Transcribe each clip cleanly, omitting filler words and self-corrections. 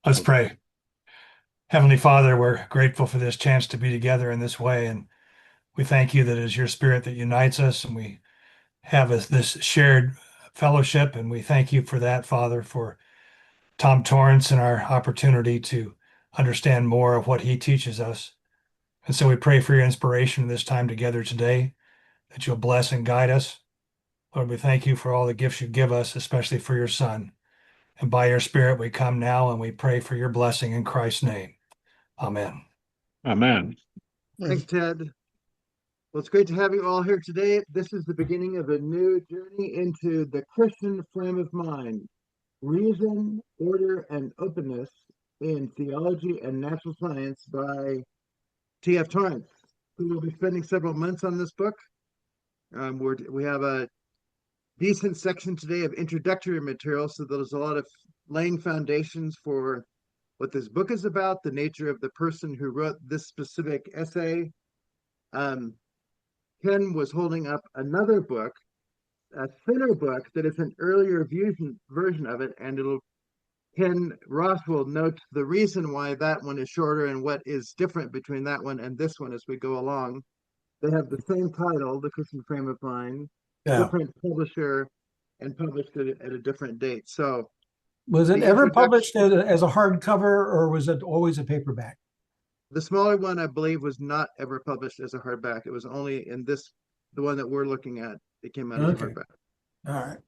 Let's pray. Heavenly Father, we're grateful for this chance to be together in this way, and we thank you that it is your Spirit that unites us, and we have this shared fellowship, and we thank you for that, Father, for Tom Torrance and our opportunity to understand more of what he teaches us. And so we pray for your inspiration in this time together today, that you'll bless and guide us. Lord, we thank you for all the gifts you give us, especially for your Son. And by your Spirit, we come now and we pray for your blessing in Christ's name. Amen. Amen. Thanks, Ted. Well, it's great to have you all here today. This is the beginning of a new journey into the Christian frame of mind, reason, order, and openness in theology and natural science by T.F. Torrance. We will be spending several months on this book. We have a decent section today of introductory material, so there's a lot of laying foundations for what this book is about, the nature of the person who wrote this specific essay. Ken was holding up another book, a thinner book that is an earlier version of it, and Ken Ross will note the reason why that one is shorter and what is different between that one and this one as we go along. They have the same title, The Christian Frame of Mind, Yeah. different publisher, and published at a different date. So, was it the ever introduction- published as a hardcover, or was it always a paperback? The smaller one, I believe, was not ever published as a hardback. It was only in the one that we're looking at, it came out as a Okay. hardback All right.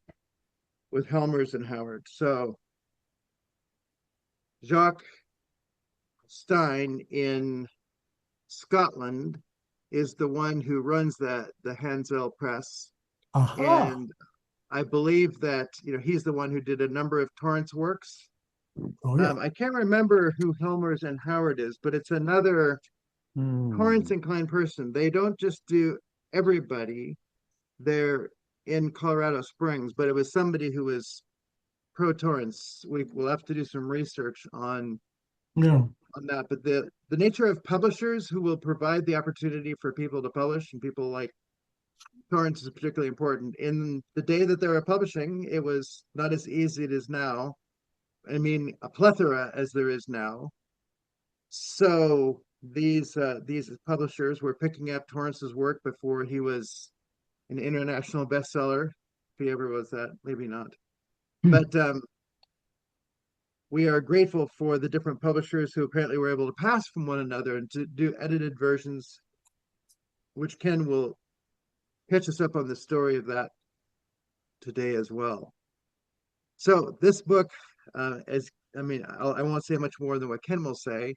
with Helmers and Howard. So, Jacques Stein in Scotland is the one who runs the Hansel Press. Aha. And I believe that he's the one who did a number of Torrance works. Oh, yeah. I can't remember who Helmers and Howard is, but it's another Torrance inclined person. They don't just do everybody. They're in Colorado Springs, but it was somebody who was pro Torrance. We'll have to do some research on Yeah. that. But the nature of publishers who will provide the opportunity for people to publish, and people like Torrance is particularly important. In the day that they were publishing, it was not as easy as it is now. I mean, a plethora as there is now. So these publishers were picking up Torrance's work before he was an international bestseller. If he ever was that, maybe not. But we are grateful for the different publishers who apparently were able to pass from one another and to do edited versions, which Ken will catch us up on the story of that today as well. So this book, I won't say much more than what Ken will say.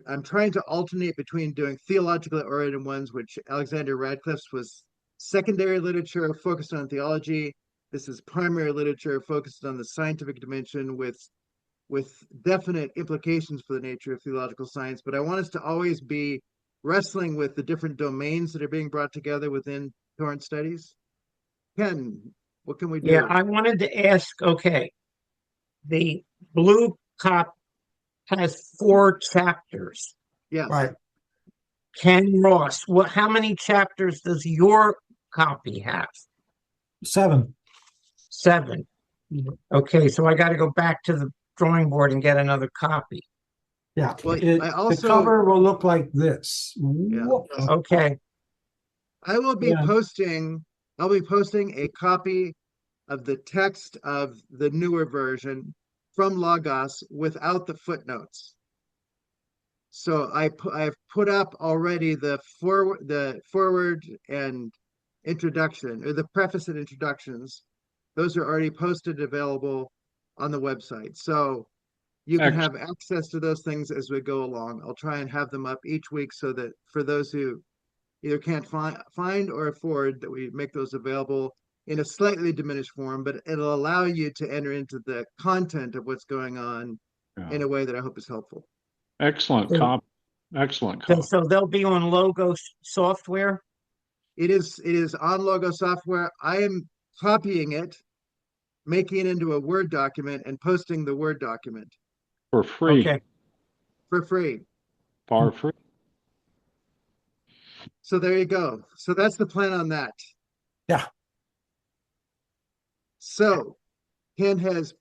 I'm trying to alternate between doing theologically oriented ones, which Alexander Radcliffe's was secondary literature focused on theology. This is primary literature focused on the scientific dimension with definite implications for the nature of theological science. But I want us to always be wrestling with the different domains that are being brought together within Torrance studies. Ken, what can we do? Yeah, I wanted to ask, okay, the blue cop has 4 chapters. Yes. Right. Ken Ross, how many chapters does your copy have? 7. 7. Okay, so I got to go back to the drawing board and get another copy. Yeah. Well, the cover will look like this. Yeah. Whoops. Okay. I will be Yeah. posting. I'll be posting a copy of the text of the newer version from Logos without the footnotes. So I've put up already the forward and introduction, or the preface and introductions. Those are already posted, available on the website. So you can have access to those things as we go along. I'll try and have them up each week so that for those who either can't find or afford, that we make those available in a slightly diminished form, but it'll allow you to enter into the content of what's going on in a way that I hope is helpful. Excellent So- comp. Excellent comp. So they'll be on Logos software? It is on Logo software. I am copying it, making it into a Word document, and posting the Word document For free. Okay. for free. For free. So there you go. So that's the plan on that. Yeah. So Ken has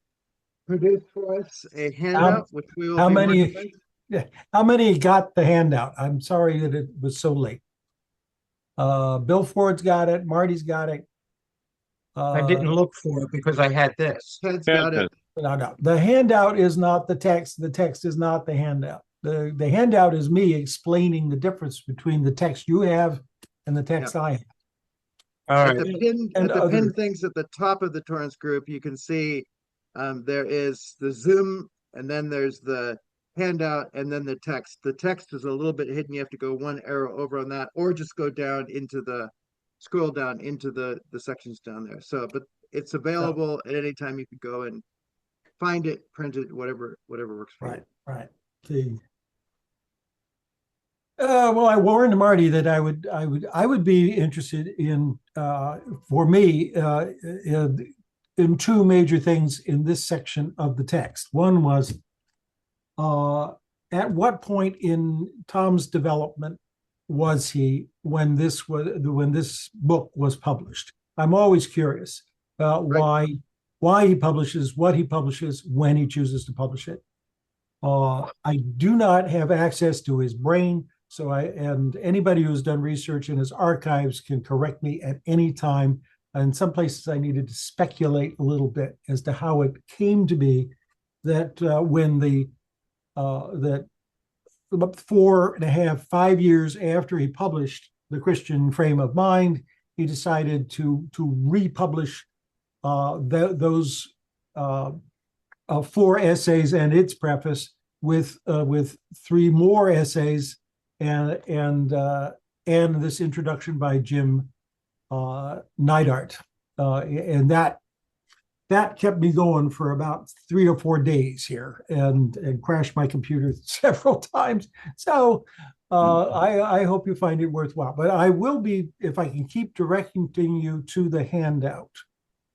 produced for us a handout, which we will how be many- working with. Yeah. How many got the handout? I'm sorry that it was so late. Bill Ford's got it. Marty's got it. I didn't look for it because I had this. Ted's got it. No. The handout is not the text. The text is not the handout. The handout is me explaining the difference between the text you have and the text I have. All At right. the pinned things at the top of the Torrance group, you can see there is the Zoom, and then there's the handout, and then the text. The text is a little bit hidden. You have to go one arrow over on that, or just go down into scroll down into the sections down there. So, but it's available at any time. You can go and find it, print it, whatever works for you. Right. See. Well, I warned Marty that I would be interested in, for me, in two major things in this section of the text. One was, at what point in Tom's development was he when this book was published? I'm always curious about why he publishes, what he publishes, when he chooses to publish it. I do not have access to his brain, and anybody who's done research in his archives can correct me at any time. In some places, I needed to speculate a little bit as to how it came to be that when that about 4.5, 5 years after he published The Christian Frame of Mind, he decided to republish those 4 essays and its preface with 3 more essays and this introduction by Jim Neidhardt, and that kept me going for about 3 or 4 days here, and crashed my computer several times. So I hope you find it worthwhile. But I will be, if I can keep directing you to the handout.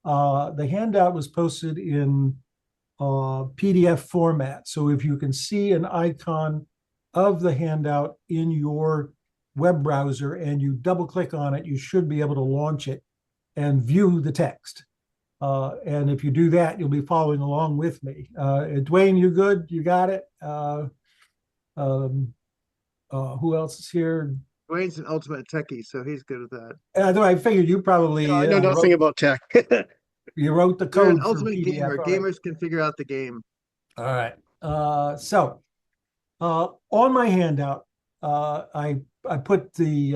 The handout was posted in PDF format. So if you can see an icon of the handout in your web browser and you double click on it, you should be able to launch it and view the text. And if you do that, you'll be following along with me. Dwayne, you good? You got it? Who else is here? Dwayne's an ultimate techie, so he's good at that. I figured you probably I know nothing about tech. you wrote the You're code an for ultimate PDF. gamer. All right. Gamers can figure out the game. All right. On my handout, I put these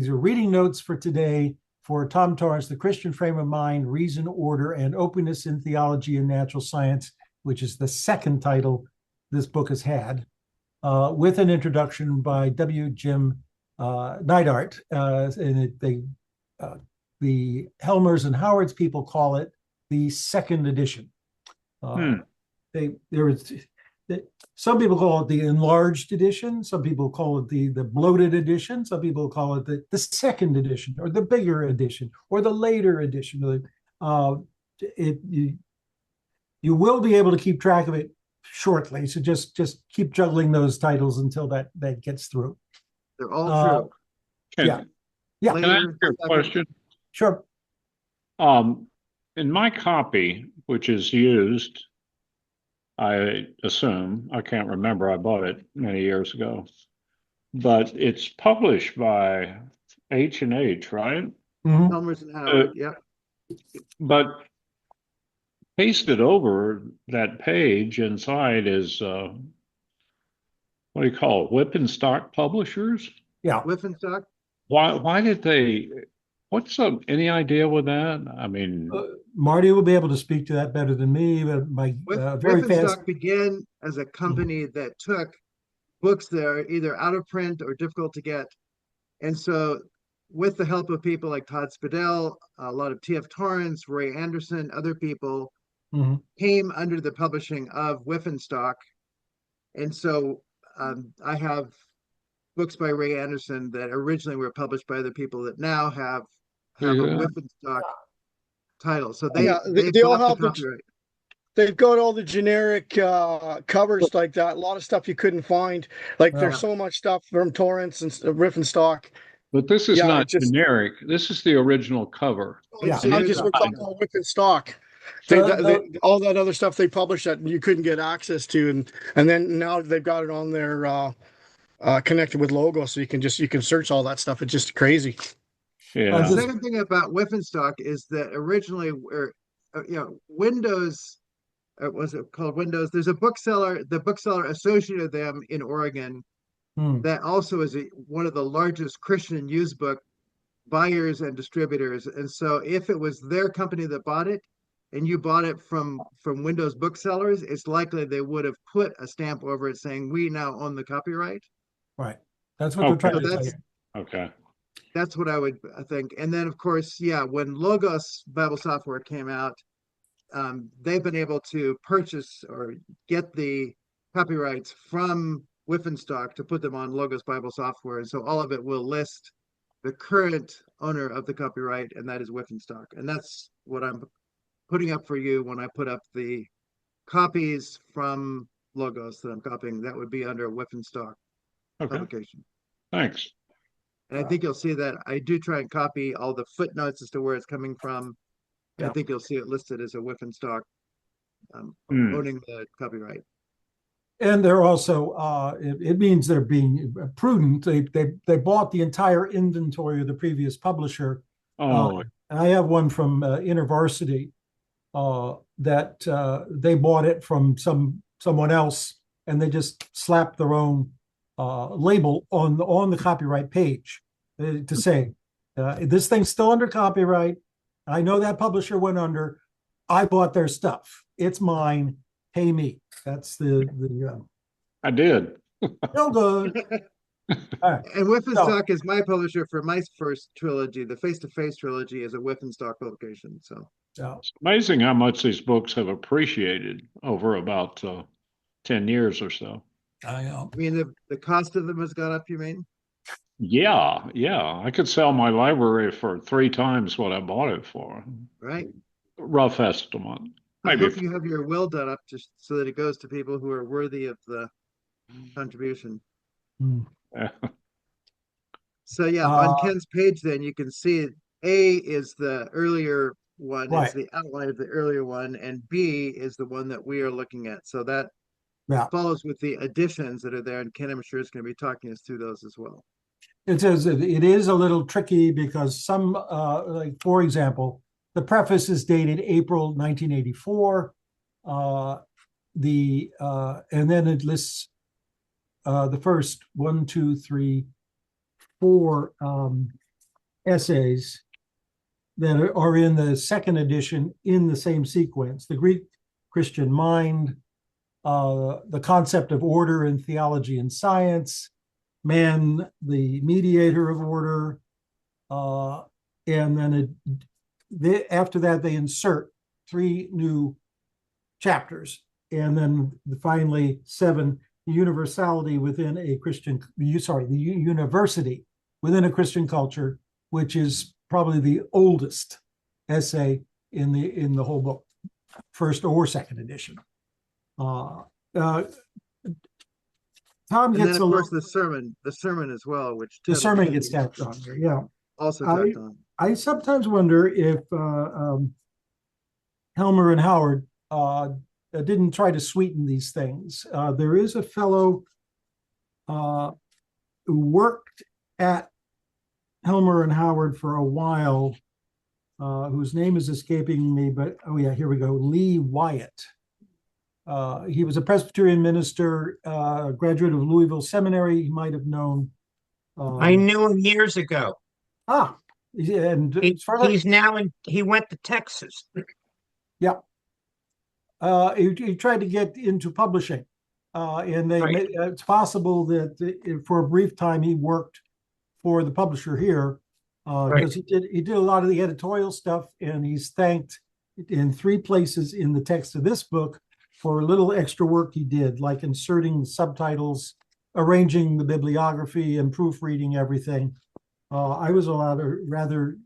are reading notes for today for Tom Torrance, The Christian Frame of Mind, Reason, Order, and Openness in Theology and Natural Science, which is the second title this book has had, with an introduction by Jim Neidhardt. And the Helmers and Howards people call it the second edition. Some people call it the enlarged edition. Some people call it the bloated edition. Some people call it the second edition, or the bigger edition, or the later edition. You will be able to keep track of it shortly. So just keep juggling those titles until that gets through. They're all true. Yeah. Can I ask you a question? Sure. In my copy, which is used, I assume, I can't remember, I bought it many years ago, but it's published by H&H, right? Mhm. Helmers and Howard, yeah. But pasted over that page inside is, what do you call it, Whip and Stock Publishers? Yeah. Whiffenstock. Why did they, any idea with that? I mean, Marty will be able to speak to that better than me, but my very fast. Whiffenstock began as a company that took books that are either out of print or difficult to get. And so with the help of people like Todd Spadell, a lot of T.F. Torrance, Ray Anderson, other people came under the publishing of Whiffenstock. And so I have books by Ray Anderson that originally were published by the people that now have a Whiffenstock title. So they all have the copyright. They've got all the generic covers like that. A lot of stuff you couldn't find. Like there's so much stuff from Torrance and Riffenstock. but this is not generic. This is the original cover. I just looked up on Whiffenstock. All that other stuff they published that you couldn't get access to, and then now they've got it on their connected with Logo, so you can search all that stuff. It's just crazy. Yeah. The second thing about Whiffenstock is that originally, Windows, was it called Windows? There's a bookseller, the bookseller associated with them in Oregon, that also is one of the largest Christian used book buyers and distributors. And so if it was their company that bought it and you bought it from Windows booksellers, it's likely they would have put a stamp over it saying, we now own the copyright. Right. That's what they're trying to tell you. Okay. That's what I think. And then, of course, when Logos Bible Software came out, they've been able to purchase or get the copyrights from Whiffenstock to put them on Logos Bible Software. And so all of it will list the current owner of the copyright, and that is Whiffenstock. And that's what I'm putting up for you when I put up the copies from Logos that I'm copying. That would be under Whiffenstock publication. Thanks. And I think you'll see that I do try and copy all the footnotes as to where it's coming from. I think you'll see it listed as a Whiffenstock owning the copyright. And they're also, it means they're being prudent. They bought the entire inventory of the previous publisher. I have one from InterVarsity that they bought it from someone else, and they just slapped their own label on the copyright page to say, this thing's still under copyright. I know that publisher went under. I bought their stuff. It's mine. Pay me. That's the I did. No good. All right. And Whiffenstock is my publisher for my first trilogy. The Face-to-Face trilogy is a Whiffenstock publication. So it's amazing how much these books have appreciated over about 10 years or so. I mean, the cost of them has gone up, you mean? Yeah. I could sell my library for 3 times what I bought it for. Right. Rough estimate. I hope you have your will done up just so that it goes to people who are worthy of the contribution. Yeah. So on Ken's page, then you can see A is the earlier one, is the outline of the earlier one, and B is the one that we are looking at. So that follows with the additions that are there, and Ken, I'm sure, is going to be talking us through those as well. It says it is a little tricky because some, like for example, the preface is dated April 1984. And then it lists the first 1, 2, 3, 4 essays that are in the second edition in the same sequence: the Greek Christian mind, the concept of order in theology and science, man, the mediator of order, and then after that they insert 3 new chapters, and then finally 7, the universality within a Christian, the university within a Christian culture, which is probably the oldest essay in the whole book, first or second edition. Tom gets of course the sermon as well, which the sermon gets tacked on here. Yeah, also tacked on. I sometimes wonder if Helmer and Howard didn't try to sweeten these things. There is a fellow who worked at Helmer and Howard for a while, whose name is escaping me, but here we go, Lee Wyatt. He was a Presbyterian minister, graduate of Louisville Seminary. He might have known. I knew him years ago. And he's now he went to Texas. Yeah. He tried to get into publishing, and it's possible that for a brief time he worked for the publisher here, because he did a lot of the editorial stuff, and he's thanked in 3 places in the text of this book for a little extra work he did, like inserting the subtitles, arranging the bibliography, and proofreading everything. I was rather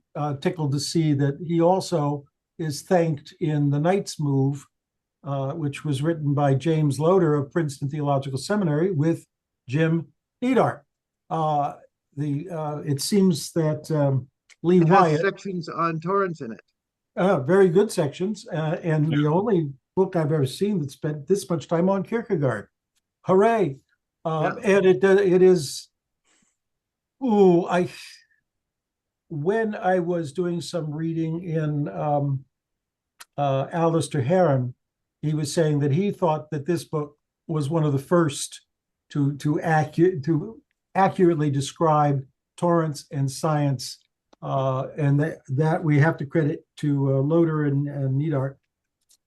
tickled to see that he also is thanked in The Knight's Move, which was written by James Loder of Princeton Theological Seminary with Jim Neidhardt. It seems that Lee Wyatt has sections on Torrance in it. Very good sections, and the only book I've ever seen that spent this much time on Kierkegaard. Hooray! And it is. Ooh, when I was doing some reading in Alistair Heron, he was saying that he thought that this book was one of the first to accurately describe Torrance and science, and that we have to credit to Loder and Neidhardt.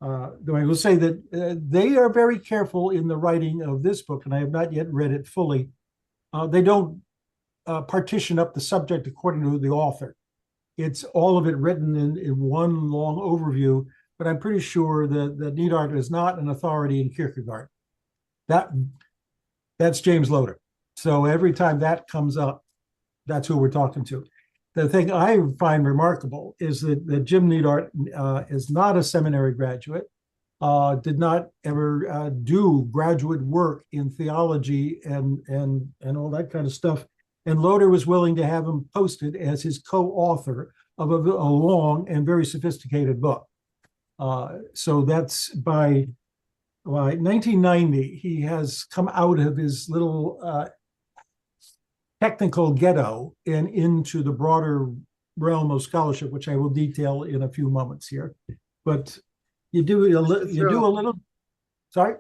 Though I will say that they are very careful in the writing of this book, and I have not yet read it fully. They don't partition up the subject according to the author. It's all of it written in one long overview, but I'm pretty sure that Neidhardt is not an authority in Kierkegaard. That's James Loder. So every time that comes up, that's who we're talking to. The thing I find remarkable is that Jim Neidhardt is not a seminary graduate, did not ever do graduate work in theology and all that kind of stuff. And Loder was willing to have him posted as his co-author of a long and very sophisticated book. So that's by 1990, he has come out of his little technical ghetto and into the broader realm of scholarship, which I will detail in a few moments here. But you do a little. Sorry,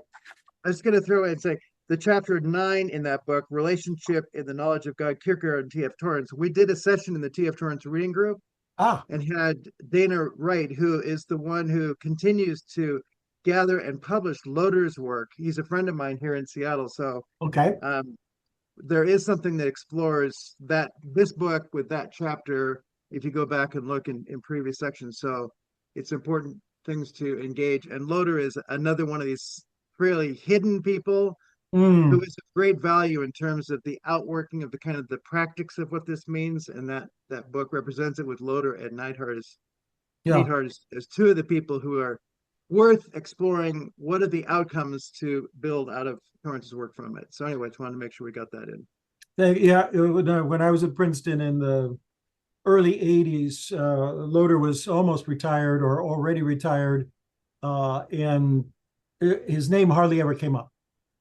I was going to throw in and say the chapter 9 in that book, Relationship in the Knowledge of God, Kierkegaard and T.F. Torrance. We did a session in the T.F. Torrance reading group and had Dana Wright, who is the one who continues to gather and publish Loder's work. He's a friend of mine here in Seattle. So okay. There is something that explores this book with that chapter, if you go back and look in previous sections. So it's important things to engage. And Loder is another one of these really hidden people who is of great value in terms of the outworking of the kind of the practice of what this means. And that book represents it with Loder and Neidhardt as two of the people who are worth exploring. What are the outcomes to build out of Torrance's work from it? So anyway, I just wanted to make sure we got that in. Yeah, when I was at Princeton in the early 80s, Loder was almost retired or already retired, and his name hardly ever came up.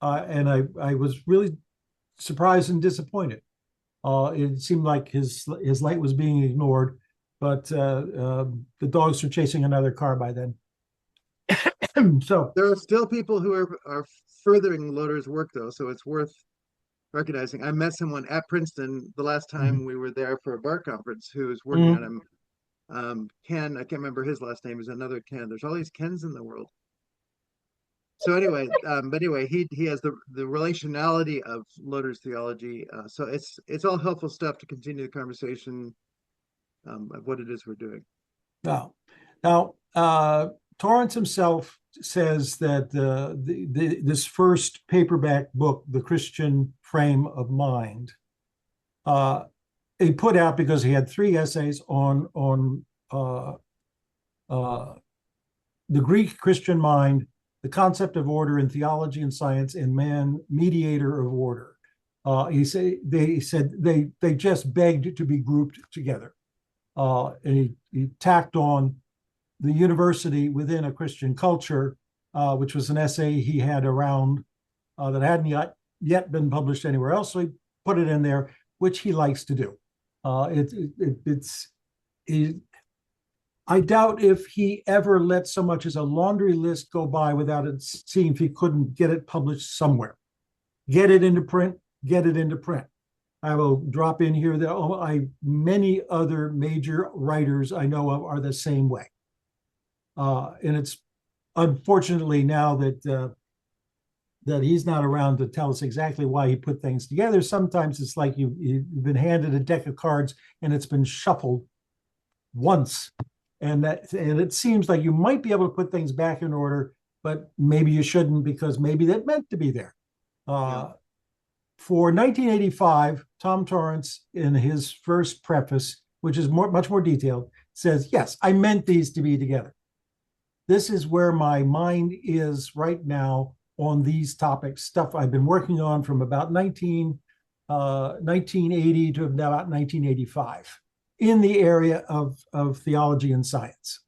And I was really surprised and disappointed. It seemed like his light was being ignored, but the dogs were chasing another car by then. So there are still people who are furthering Loder's work, though, so it's worth recognizing. I met someone at Princeton the last time we were there for a bar conference who was working on him. Ken, I can't remember his last name, is another Ken. There's all these Kens in the world. So anyway, he has the relationality of Loder's theology. So it's all helpful stuff to continue the conversation of what it is we're doing. Now, Torrance himself says that this first paperback book, The Christian Frame of Mind, he put out because he had 3 essays on the Greek Christian mind, the concept of order in theology and science, and man, mediator of order. They said they just begged to be grouped together. And he tacked on the university within a Christian culture, which was an essay he had around that hadn't yet been published anywhere else. So he put it in there, which he likes to do. I doubt if he ever let so much as a laundry list go by without it seeing if he couldn't get it published somewhere. Get it into print, get it into print. I will drop in here that many other major writers I know of are the same way. And it's unfortunately now that he's not around to tell us exactly why he put things together. Sometimes it's like you've been handed a deck of cards and it's been shuffled once. And it seems like you might be able to put things back in order, but maybe you shouldn't because maybe that meant to be there. For 1985, Tom Torrance, in his first preface, which is much more detailed, says, yes, I meant these to be together. This is where my mind is right now on these topics, stuff I've been working on from about 1980 to about 1985 in the area of theology and science.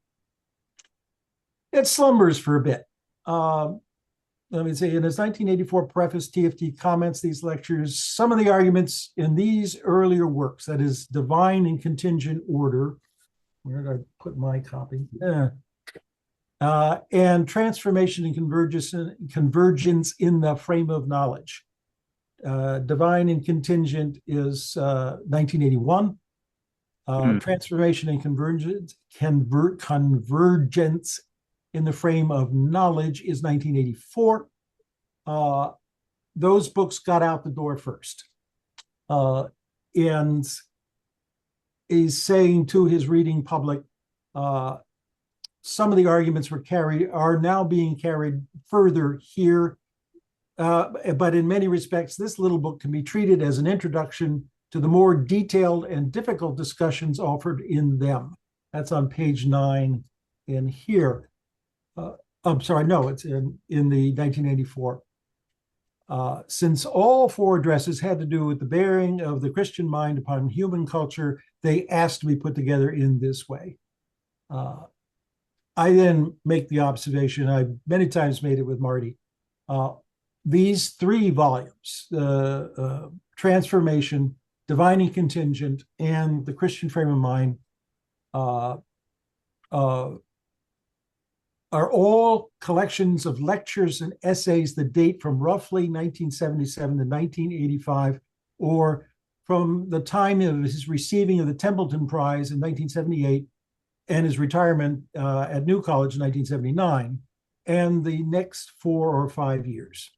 it slumbers for a bit. Let me say, in his 1984 preface, TFT comments these lectures, some of the arguments in these earlier works, that is, divine and contingent order. Where did I put my copy? And transformation and convergence in the frame of knowledge. Divine and contingent is 1981. Transformation and convergence in the frame of knowledge is 1984. Those books got out the door first. And he's saying to his reading public, some of the arguments are now being carried further here. But in many respects, this little book can be treated as an introduction to the more detailed and difficult discussions offered in them. That's on page 9 in here. I'm sorry, no, it's in the 1984. Since all 4 addresses had to do with the bearing of the Christian mind upon human culture, they asked to be put together in this way. I then make the observation, I many times made it with Marty, these 3 volumes, Transformation, Divine and Contingent, and The Christian Frame of Mind, are all collections of lectures and essays that date from roughly 1977 to 1985, or from the time of his receiving of the Templeton Prize in 1978 and his retirement at New College in 1979, and the next 4 or 5 years.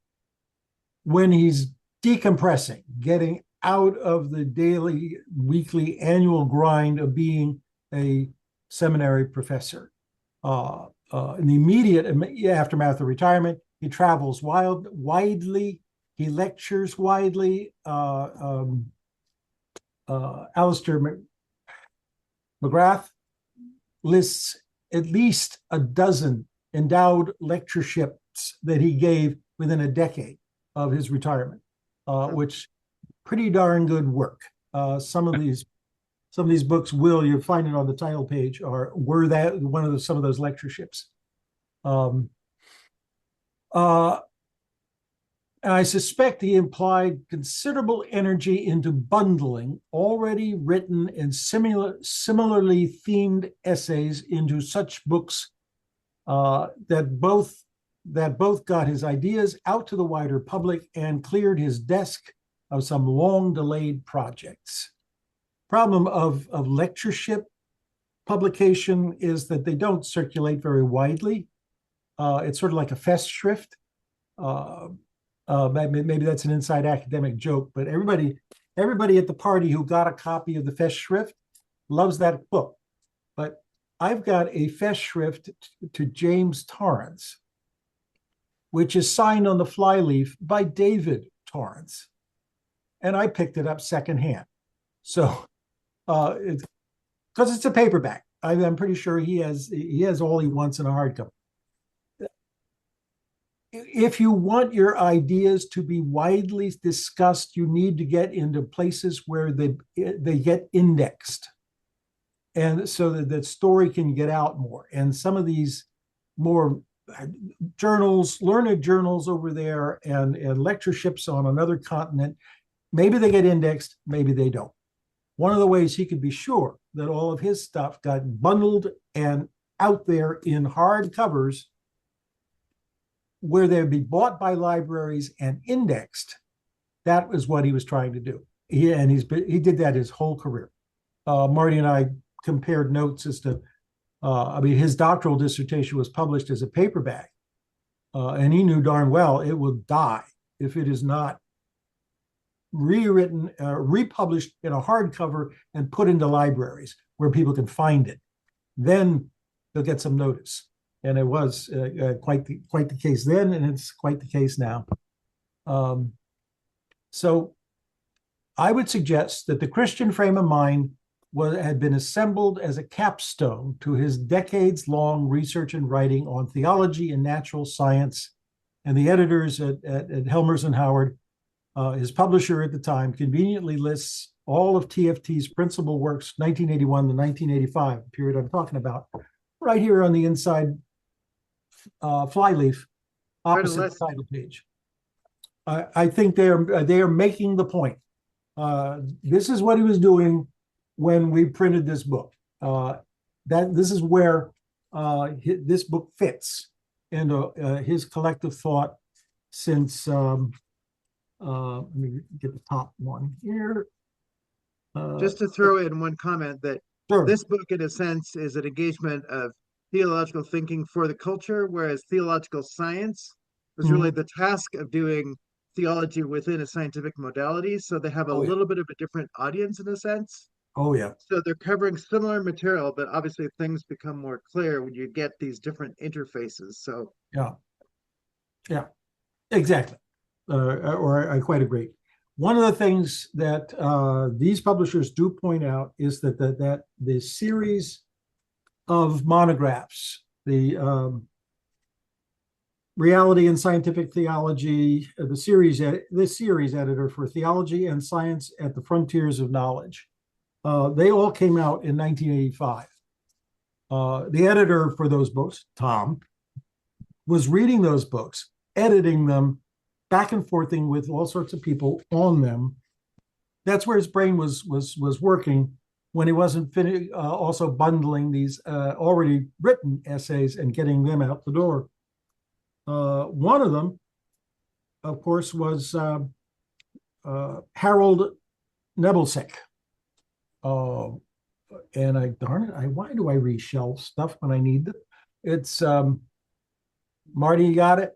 When he's decompressing, getting out of the daily, weekly, annual grind of being a seminary professor. In the immediate aftermath of retirement, he travels widely, he lectures widely. Alistair McGrath lists at least a dozen endowed lectureships that he gave within a decade of his retirement, which pretty darn good work. Some of these books, you'll find it on the title page, were that one of some of those lectureships. I suspect he implied considerable energy into bundling already written and similarly themed essays into such books that both got his ideas out to the wider public and cleared his desk of some long-delayed projects. Problem of lectureship publication is that they don't circulate very widely. It's sort of like a Festschrift. Maybe that's an inside academic joke, but everybody at the party who got a copy of the Festschrift loves that book. But I've got a Festschrift to James Torrance, which is signed on the flyleaf by David Torrance, and I picked it up secondhand. So, because it's a paperback, I'm pretty sure he has all he wants in a hardcover. If you want your ideas to be widely discussed, you need to get into places where they get indexed, and so that the story can get out more. And some of these more journals, learned journals over there, and lectureships on another continent, maybe they get indexed, maybe they don't. One of the ways he could be sure that all of his stuff got bundled and out there in hard covers where they'd be bought by libraries and indexed, that was what he was trying to do. He did that his whole career. Marty and I compared notes as to, his doctoral dissertation was published as a paperback, and he knew darn well it will die if it is not rewritten, republished in a hardcover and put into libraries where people can find it. Then they'll get some notice. And it was quite the case then, and it's quite the case now. So I would suggest that the Christian Frame of Mind had been assembled as a capstone to his decades-long research and writing on theology and natural science. And the editors at Helmers and Howard, his publisher at the time, conveniently lists all of TFT's principal works, 1981 to 1985, the period I'm talking about, right here on the inside flyleaf opposite the list. title page. I think they are making the point. This is what he was doing when we printed this book. That this is where this book fits into his collective thought since. Let me get the top one here. Just to throw in one comment that Sure. this book, in a sense, is an engagement of theological thinking for the culture, whereas theological science was really the task of doing theology within a scientific modality. So they have a little bit of a different audience in a sense. Oh, yeah. So they're covering similar material, but obviously things become more clear when you get these different interfaces. So yeah, exactly. Or I quite agree. One of the things that these publishers do point out is that the series of monographs, the Reality and Scientific Theology, the series editor for Theology and Science at the Frontiers of Knowledge, they all came out in 1985. The editor for those books, Tom, was reading those books, editing them, back and forthing with all sorts of people on them. That's where his brain was working when he wasn't also bundling these already written essays and getting them out the door. One of them, of course, was Harold Nebelsick. And why do I reshelve stuff when I need it? It's Marty, you got it?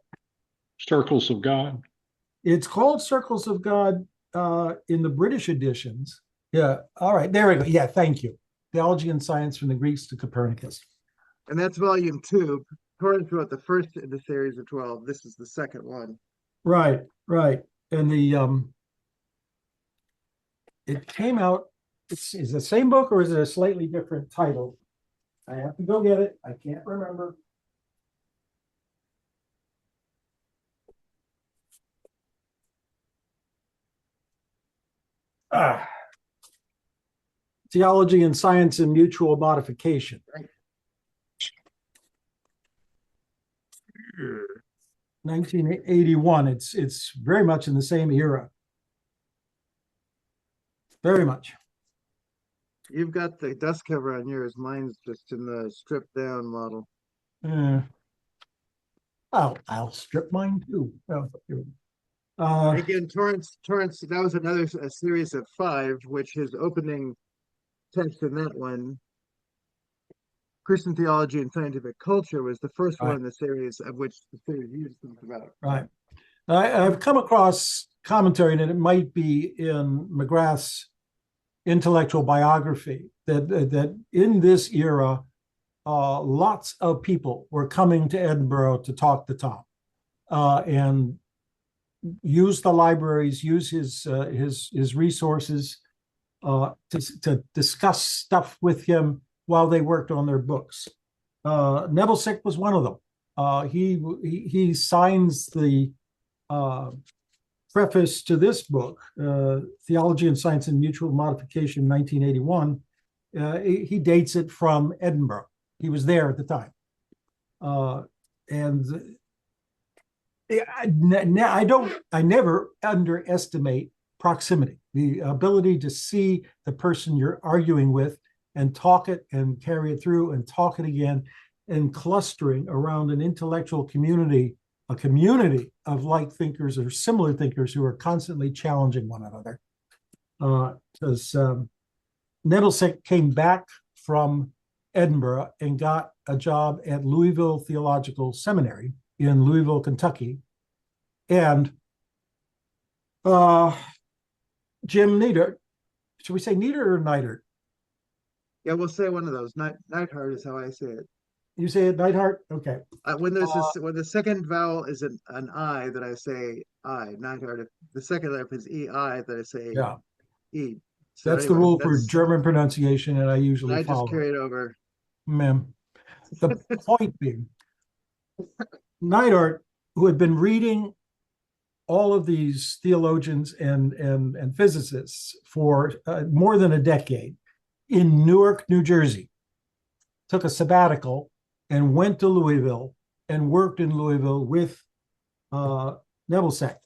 Circles of God. It's called Circles of God in the British editions. Yeah. All right. There we go. Yeah. Thank you. Theology and Science from the Greeks to Copernicus. and that's volume 2. Torrance wrote the first in the series of 12. This is the second one. Right. And it came out. Is it the same book or is it a slightly different title? I have to go get it. I can't remember. Theology and Science and Mutual Modification. Right. 1981. It's very much in the same era. Very much. You've got the dust cover on yours. Mine's just in the stripped down model. I'll strip mine too. Again, Torrance, that was another a series of 5, which his opening text in that one, Christian Theology and Scientific Culture, was the first one in the series of which the series you just talked about. Right. I've come across commentary, and it might be in McGrath's intellectual biography, that in this era, lots of people were coming to Edinburgh to talk to Tom, and use the libraries, use his resources to discuss stuff with him while they worked on their books. Nebelsick was one of them. He signs the preface to this book, Theology and Science and Mutual Modification, 1981. He dates it from Edinburgh. He was there at the time. And I never underestimate proximity, the ability to see the person you're arguing with and talk it and carry it through and talk it again, and clustering around an intellectual community, a community of like thinkers or similar thinkers who are constantly challenging one another. Because Nebelsick came back from Edinburgh and got a job at Louisville Theological Seminary in Louisville, Kentucky. And Jim Neidhardt, should we say Neidhardt or Neidhardt? Yeah, we'll say one of those. Neidhardt is how I say it. You say it Neidhardt? Okay. When the second vowel is an I, that I say I, Neidhardt. If the second letter is EI, that I say E. So that's the rule for German pronunciation, and I usually follow. I just carry it over. Ma'am. The point being, Neidhardt, who had been reading all of these theologians and physicists for more than a decade in Newark, New Jersey, took a sabbatical and went to Louisville and worked in Louisville with Nebelsack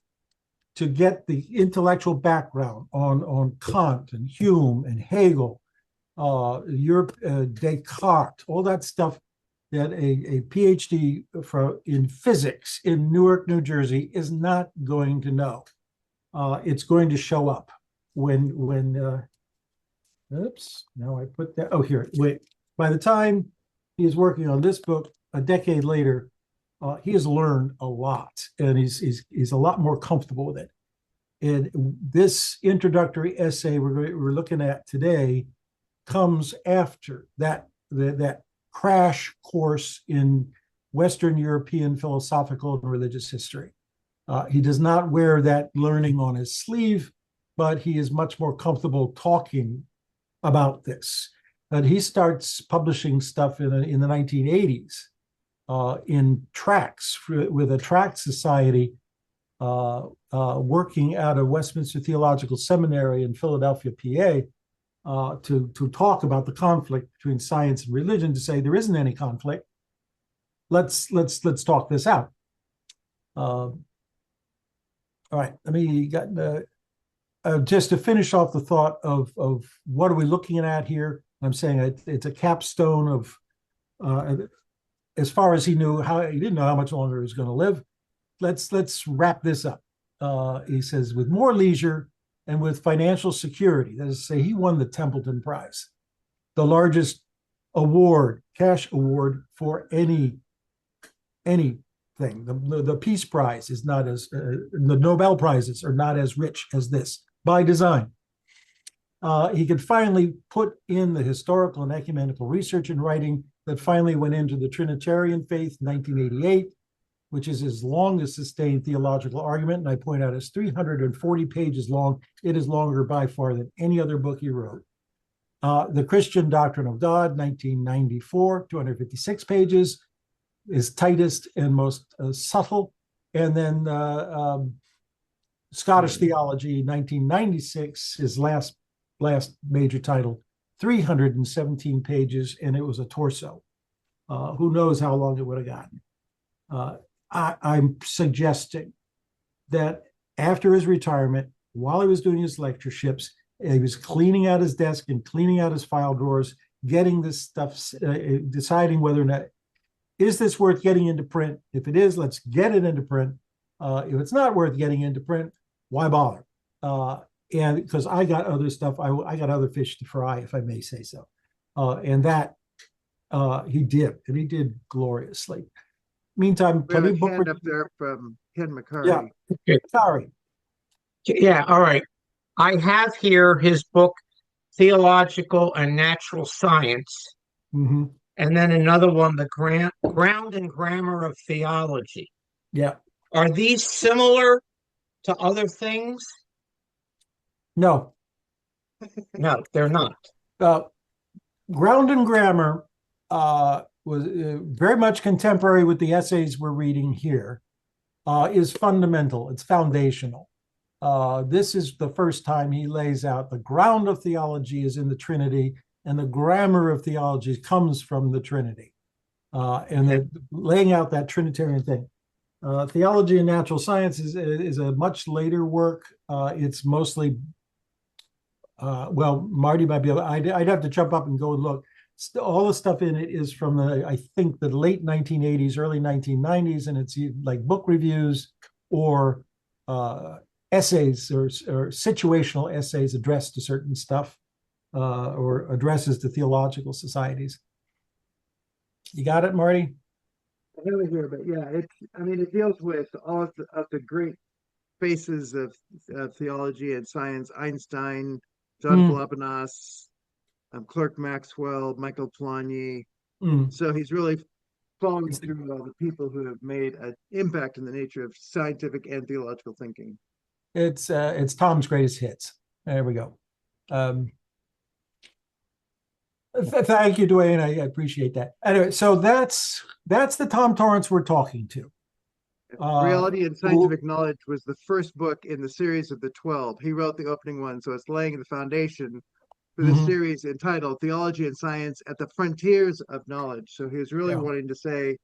to get the intellectual background on Kant and Hume and Hegel, Descartes, all that stuff that a PhD in physics in Newark, New Jersey is not going to know. It's going to show up when oops, now I put that, oh, here, wait. By the time he is working on this book, a decade later, he has learned a lot, and he's a lot more comfortable with it. And this introductory essay we're looking at today comes after that crash course in Western European philosophical and religious history. He does not wear that learning on his sleeve, but he is much more comfortable talking about this. And he starts publishing stuff in the 1980s in tracts with a tract society working out of Westminster Theological Seminary in Philadelphia, PA, to talk about the conflict between science and religion, to say there isn't any conflict. Let's talk this out. All right, let me get just to finish off the thought of what are we looking at here. I'm saying it's a capstone of, as far as he didn't know how much longer he was going to live. Let's wrap this up. He says, with more leisure and with financial security, that is to say, he won the Templeton Prize, the largest award, cash award for anything. The Peace Prize is not as, the Nobel Prizes are not as rich as this, by design. He could finally put in the historical and ecumenical research and writing that finally went into the Trinitarian faith in 1988, which is his longest sustained theological argument. And I point out it's 340 pages long. It is longer by far than any other book he wrote. The Christian Doctrine of God, 1994, 256 pages, is tightest and most subtle. And then Scottish Theology, 1996, his last major title, 317 pages, and it was a torso. Who knows how long it would have gotten. I'm suggesting that after his retirement, while he was doing his lectureships, he was cleaning out his desk and cleaning out his file drawers, getting this stuff, deciding whether or not, is this worth getting into print? If it is, let's get it into print. If it's not worth getting into print, why bother? And because I got other stuff, I got other fish to fry, if I may say so. And that he did, and he did gloriously. Meantime, We have plenty a of book hand up there from Ken McCarty. Yeah. Okay. Sorry. Yeah, all right. I have here his book, Theological and Natural Science, Mm-hmm. and then another one, The Ground and Grammar of Theology. Yeah. Are these similar to other things? No. No, they're not. Ground and Grammar was very much contemporary with the essays we're reading here, is fundamental. It's foundational. This is the first time he lays out the ground of theology is in the Trinity, and the grammar of theology comes from the Trinity. And they're laying out that Trinitarian thing. Theology and Natural Science is a much later work. It's mostly, well, Marty might be able, I'd have to jump up and go and look. All the stuff in it is from I think the late 1980s, early 1990s, and it's like book reviews or essays or situational essays addressed to certain stuff or addresses to theological societies. You got it, Marty? I have it here, but yeah, it deals with all of the great faces of theology and science: Einstein, John Philoponus, Clerk Maxwell, Michael Polanyi. So he's really following through all the people who have made an impact in the nature of scientific and theological thinking. It's Tom's greatest hits. There we go. Thank you, Dwayne. I appreciate that. Anyway, so that's the Tom Torrance we're talking to. Reality and Scientific Knowledge was the first book in the series of the 12. He wrote the opening one, so it's laying the foundation for the series entitled Theology and Science at the Frontiers of Knowledge. So he was really wanting to say,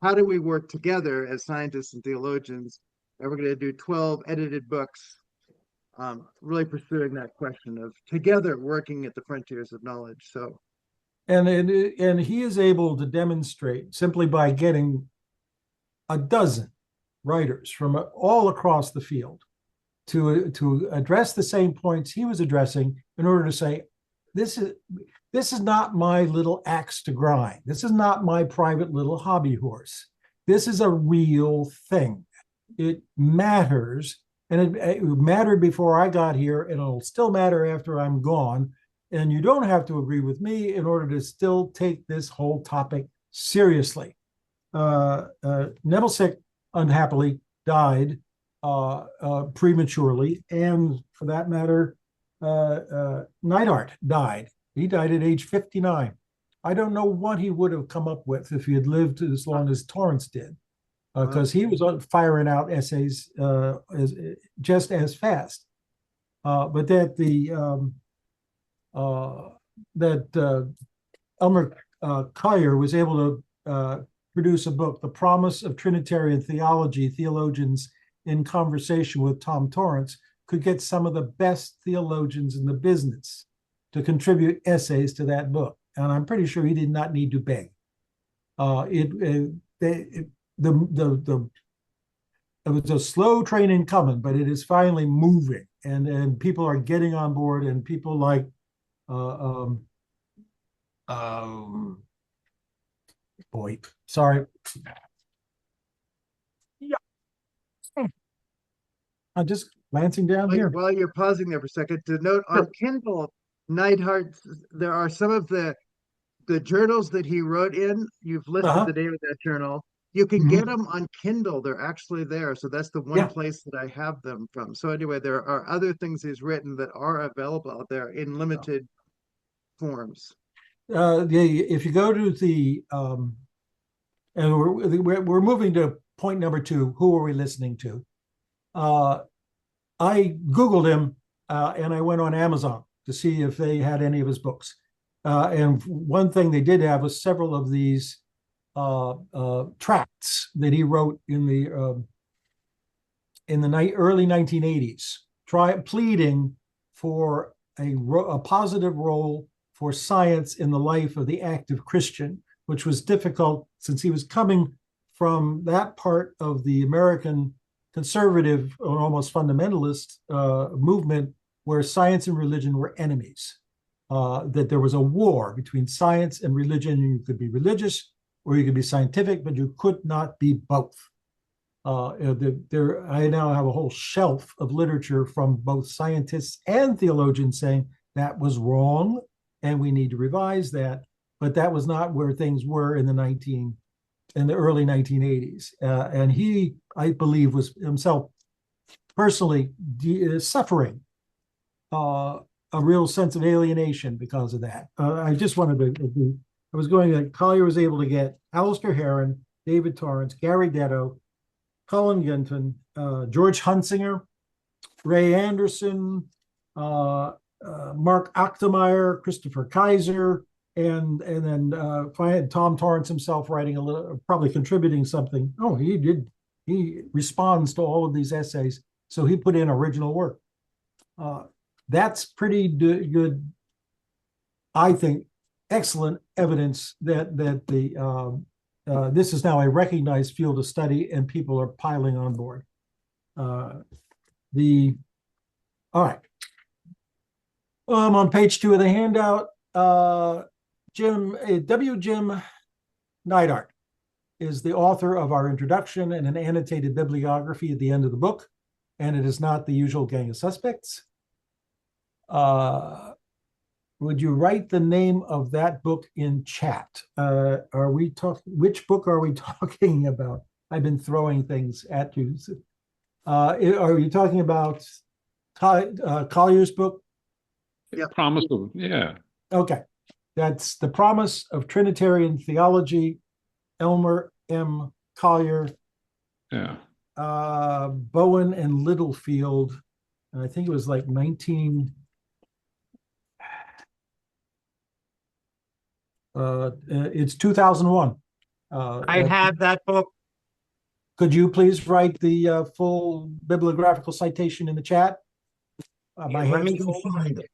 how do we work together as scientists and theologians? And we're going to do 12 edited books, really pursuing that question of together working at the frontiers of knowledge. So, and he is able to demonstrate simply by getting a dozen writers from all across the field to address the same points he was addressing in order to say, this is not my little axe to grind. This is not my private little hobby horse. This is a real thing. It matters, and it mattered before I got here, and it'll still matter after I'm gone. And you don't have to agree with me in order to still take this whole topic seriously. Nevelsic, unhappily, died prematurely, and for that matter, Neidhardt died. He died at age 59. I don't know what he would have come up with if he had lived as long as Torrance did, because he was firing out essays just as fast. But that Elmer Collier was able to produce a book, The Promise of Trinitarian Theology, Theologians in Conversation with Tom Torrance, could get some of the best theologians in the business to contribute essays to that book. And I'm pretty sure he did not need to beg. It was a slow train in coming, but it is finally moving, and people are getting on board, and people like boy, sorry. Yeah. I'm just glancing down here. While you're pausing there for a second, to note on Kindle, Neidhardt, there are some of the journals that he wrote in. You've listed the name of that journal. You can get them on Kindle. They're actually there. So that's the one place that I have them from. So anyway, there are other things he's written that are available out there in limited forms. If you go to the, and we're moving to point number 2, who are we listening to? I Googled him and I went on Amazon to see if they had any of his books. And one thing they did have was several of these tracts that he wrote in the early 1980s, pleading for a positive role for science in the life of the active Christian, which was difficult since he was coming from that part of the American conservative or almost fundamentalist movement where science and religion were enemies. That there was a war between science and religion. You could be religious or you could be scientific, but you could not be both. I now have a whole shelf of literature from both scientists and theologians saying that was wrong and we need to revise that. But that was not where things were in the early 1980s. And he, I believe, was himself personally suffering a real sense of alienation because of that. I just wanted to, I was going that Collier was able to get Alistair Heron, David Torrance, Gary Detto, Colin Ginton, George Hunsinger, Ray Anderson, Mark Achtemeier, Christopher Kaiser, and then Tom Torrance himself writing a little, probably contributing something. Oh, he did. He responds to all of these essays, so he put in original work. That's pretty good, I think. Excellent evidence that this is now a recognized field of study, and people are piling on board. All right. On page 2 of the handout, Jim Neidhardt is the author of our introduction and an annotated bibliography at the end of the book, and it is not the usual gang of suspects. Would you write the name of that book in chat? Which book are we talking about? I've been throwing things at you. Are you talking about Collier's book? Yeah. Promise of, yeah. Okay. That's The Promise of Trinitarian Theology, Elmer M. Collier. Yeah. Bowen and Littlefield. And I think it was like 19... it's 2001. I have that book. Could you please write the full bibliographical citation in the chat? My Let hands me are go full. find it.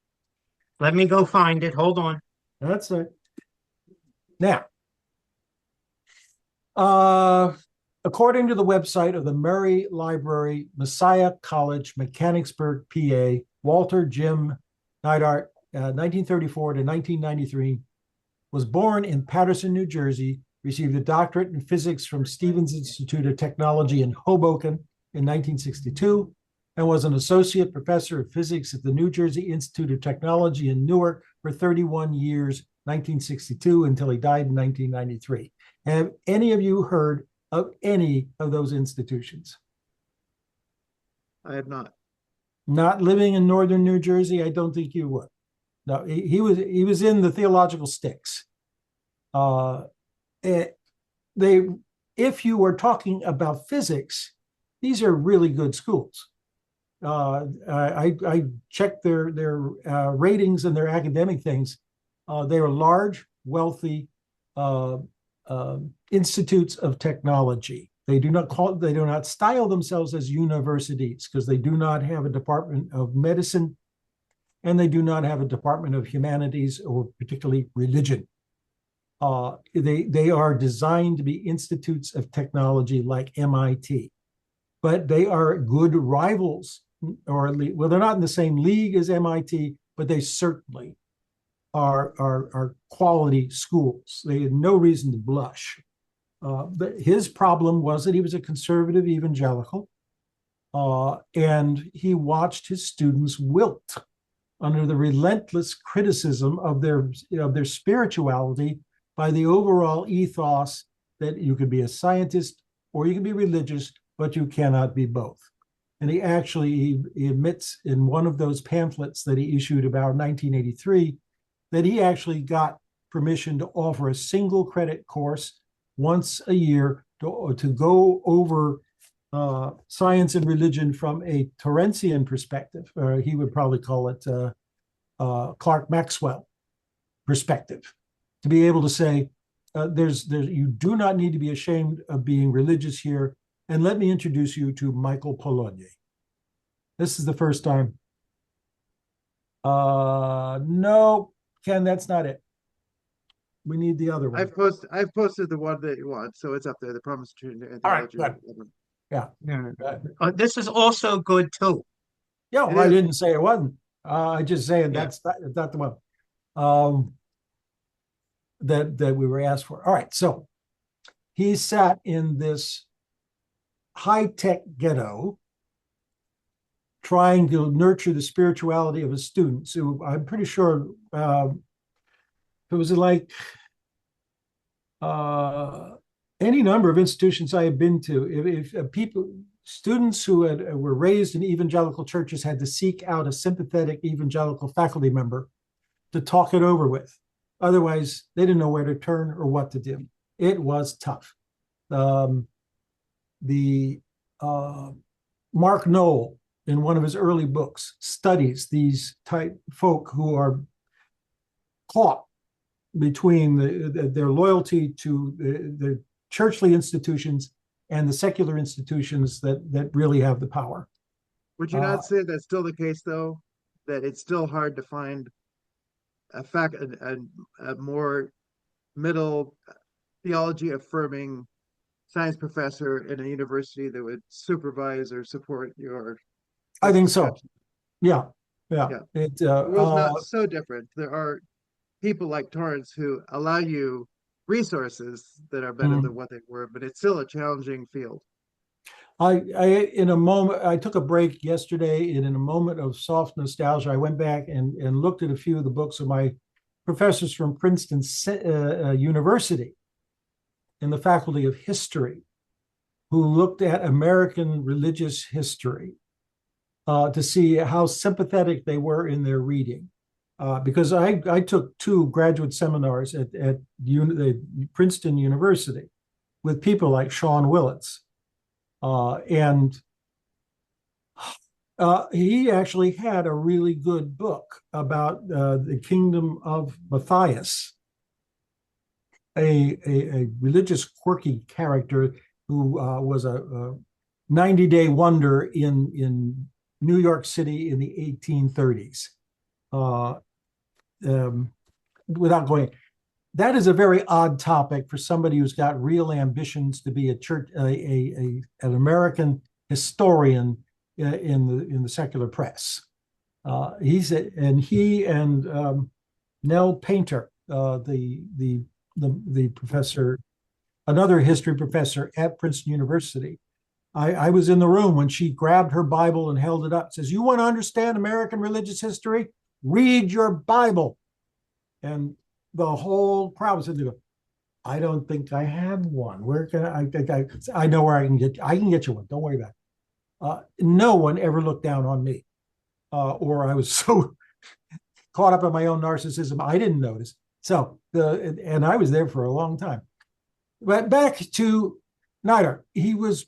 Let me go find it. Hold on. That's it. Now, according to the website of the Murray Library, Messiah College, Mechanicsburg, PA, Walter Jim Neidhardt, 1934 to 1993, was born in Paterson, New Jersey, received a doctorate in physics from Stevens Institute of Technology in Hoboken in 1962, and was an associate professor of physics at the New Jersey Institute of Technology in Newark for 31 years, 1962, until he died in 1993. Have any of you heard of any of those institutions? I have not. Not living in northern New Jersey, I don't think you would. No, he was in the theological sticks. If you were talking about physics, these are really good schools. I checked their ratings and their academic things. They are large, wealthy institutes of technology. They do not style themselves as universities because they do not have a department of medicine, and they do not have a department of humanities or particularly religion. They are designed to be institutes of technology like MIT, but they are good rivals, or well, they're not in the same league as MIT, but they certainly are quality schools. They had no reason to blush. His problem was that he was a conservative evangelical, and he watched his students wilt under the relentless criticism of their spirituality by the overall ethos that you could be a scientist or you can be religious, but you cannot be both. And he admits in one of those pamphlets that he issued about 1983 that he actually got permission to offer a single credit course once a year to go over science and religion from a Torrancean perspective. He would probably call it Clark Maxwell perspective, to be able to say, you do not need to be ashamed of being religious here. And let me introduce you to Michael Polanyi. This is the first time. No, Ken, that's not it. We need the other one. I've posted the one that you want, so it's up there. The Promise to Theology. All right, good. Yeah. This is also good too. Yeah, well, I didn't say it wasn't. I just saying that's not the one that we were asked for. All right, so he sat in this high-tech ghetto trying to nurture the spirituality of his students, who I'm pretty sure it was like any number of institutions I have been to. If students who were raised in evangelical churches had to seek out a sympathetic evangelical faculty member to talk it over with. Otherwise, they didn't know where to turn or what to do. It was tough. Mark Knoll, in one of his early books, studies these type folk who are caught between their loyalty to the churchly institutions and the secular institutions that really have the power. Would you not say that's still the case, though? That it's still hard to find a more middle theology affirming science professor in a university that would supervise or support your. I think so. Yeah. The world's not so different. There are people like Torrance who allow you resources that are better than what they were, but it's still a challenging field. In a moment, I took a break yesterday, and in a moment of soft nostalgia, I went back and looked at a few of the books of my professors from Princeton University in the Faculty of History, who looked at American religious history to see how sympathetic they were in their reading. Because I took 2 graduate seminars at Princeton University with people like Sean Willits. And he actually had a really good book about the kingdom of Matthias. a religious quirky character who was a 90-day wonder in New York City in the 1830s. Without going, that is a very odd topic for somebody who's got real ambitions to be an American historian in the secular press. He and Nell Painter, the professor, another history professor at Princeton University. I was in the room when she grabbed her Bible and held it up. Says, "You want to understand American religious history? Read your Bible." And the whole crowd was sitting there. I don't think I have one. Where can I know where I can get you one. Don't worry about it. No one ever looked down on me, or I was so caught up in my own narcissism I didn't notice. So and I was there for a long time. But back to Neidhardt, he was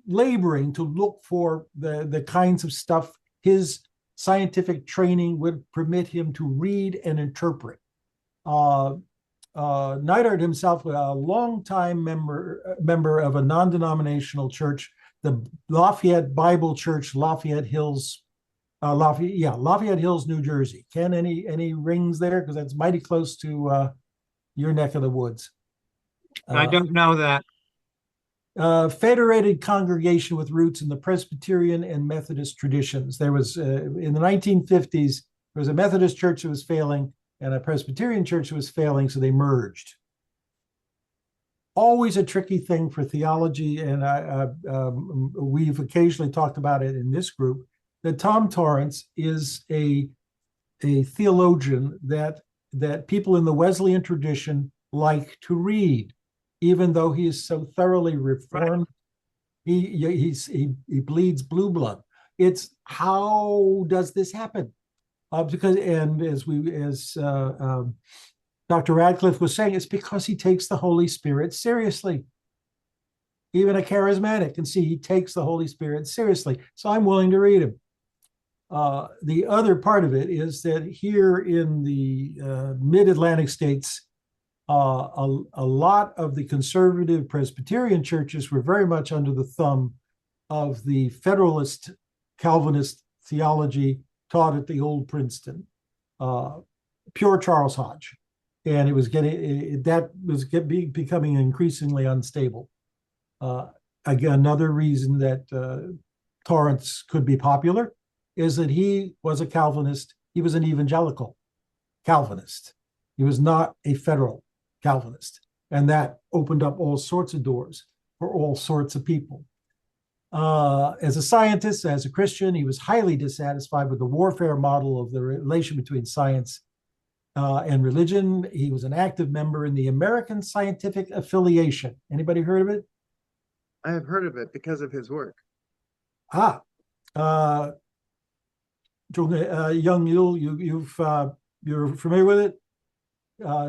laboring to look for the kinds of stuff his scientific training would permit him to read and interpret. Neidhardt himself was a longtime member of a non-denominational church, the Lafayette Bible Church, Lafayette Hills, New Jersey. Ken, any rings there? Because that's mighty close to your neck of the woods. I don't know that. Federated congregation with roots in the Presbyterian and Methodist traditions. There was, in the 1950s, there was a Methodist church that was failing and a Presbyterian church that was failing, so they merged. Always a tricky thing for theology, and we've occasionally talked about it in this group, that Tom Torrance is a theologian that people in the Wesleyan tradition like to read, even though he is so thoroughly reformed. He bleeds blue blood. It's how does this happen? Because as Dr. Radcliffe was saying, it's because he takes the Holy Spirit seriously. Even a charismatic can see he takes the Holy Spirit seriously. So I'm willing to read him. The other part of it is that here in the mid-Atlantic states, a lot of the conservative Presbyterian churches were very much under the thumb of the Federalist Calvinist theology taught at the old Princeton, pure Charles Hodge, and it was becoming increasingly unstable. Again, another reason that Torrance could be popular is that he was a Calvinist. He was an evangelical Calvinist. He was not a federal Calvinist, and that opened up all sorts of doors for all sorts of people. As a scientist, as a Christian, he was highly dissatisfied with the warfare model of the relation between science and religion. He was an active member in the American Scientific Affiliation. Anybody heard of it? I have heard of it because of his work. Young Mule, you're familiar with it?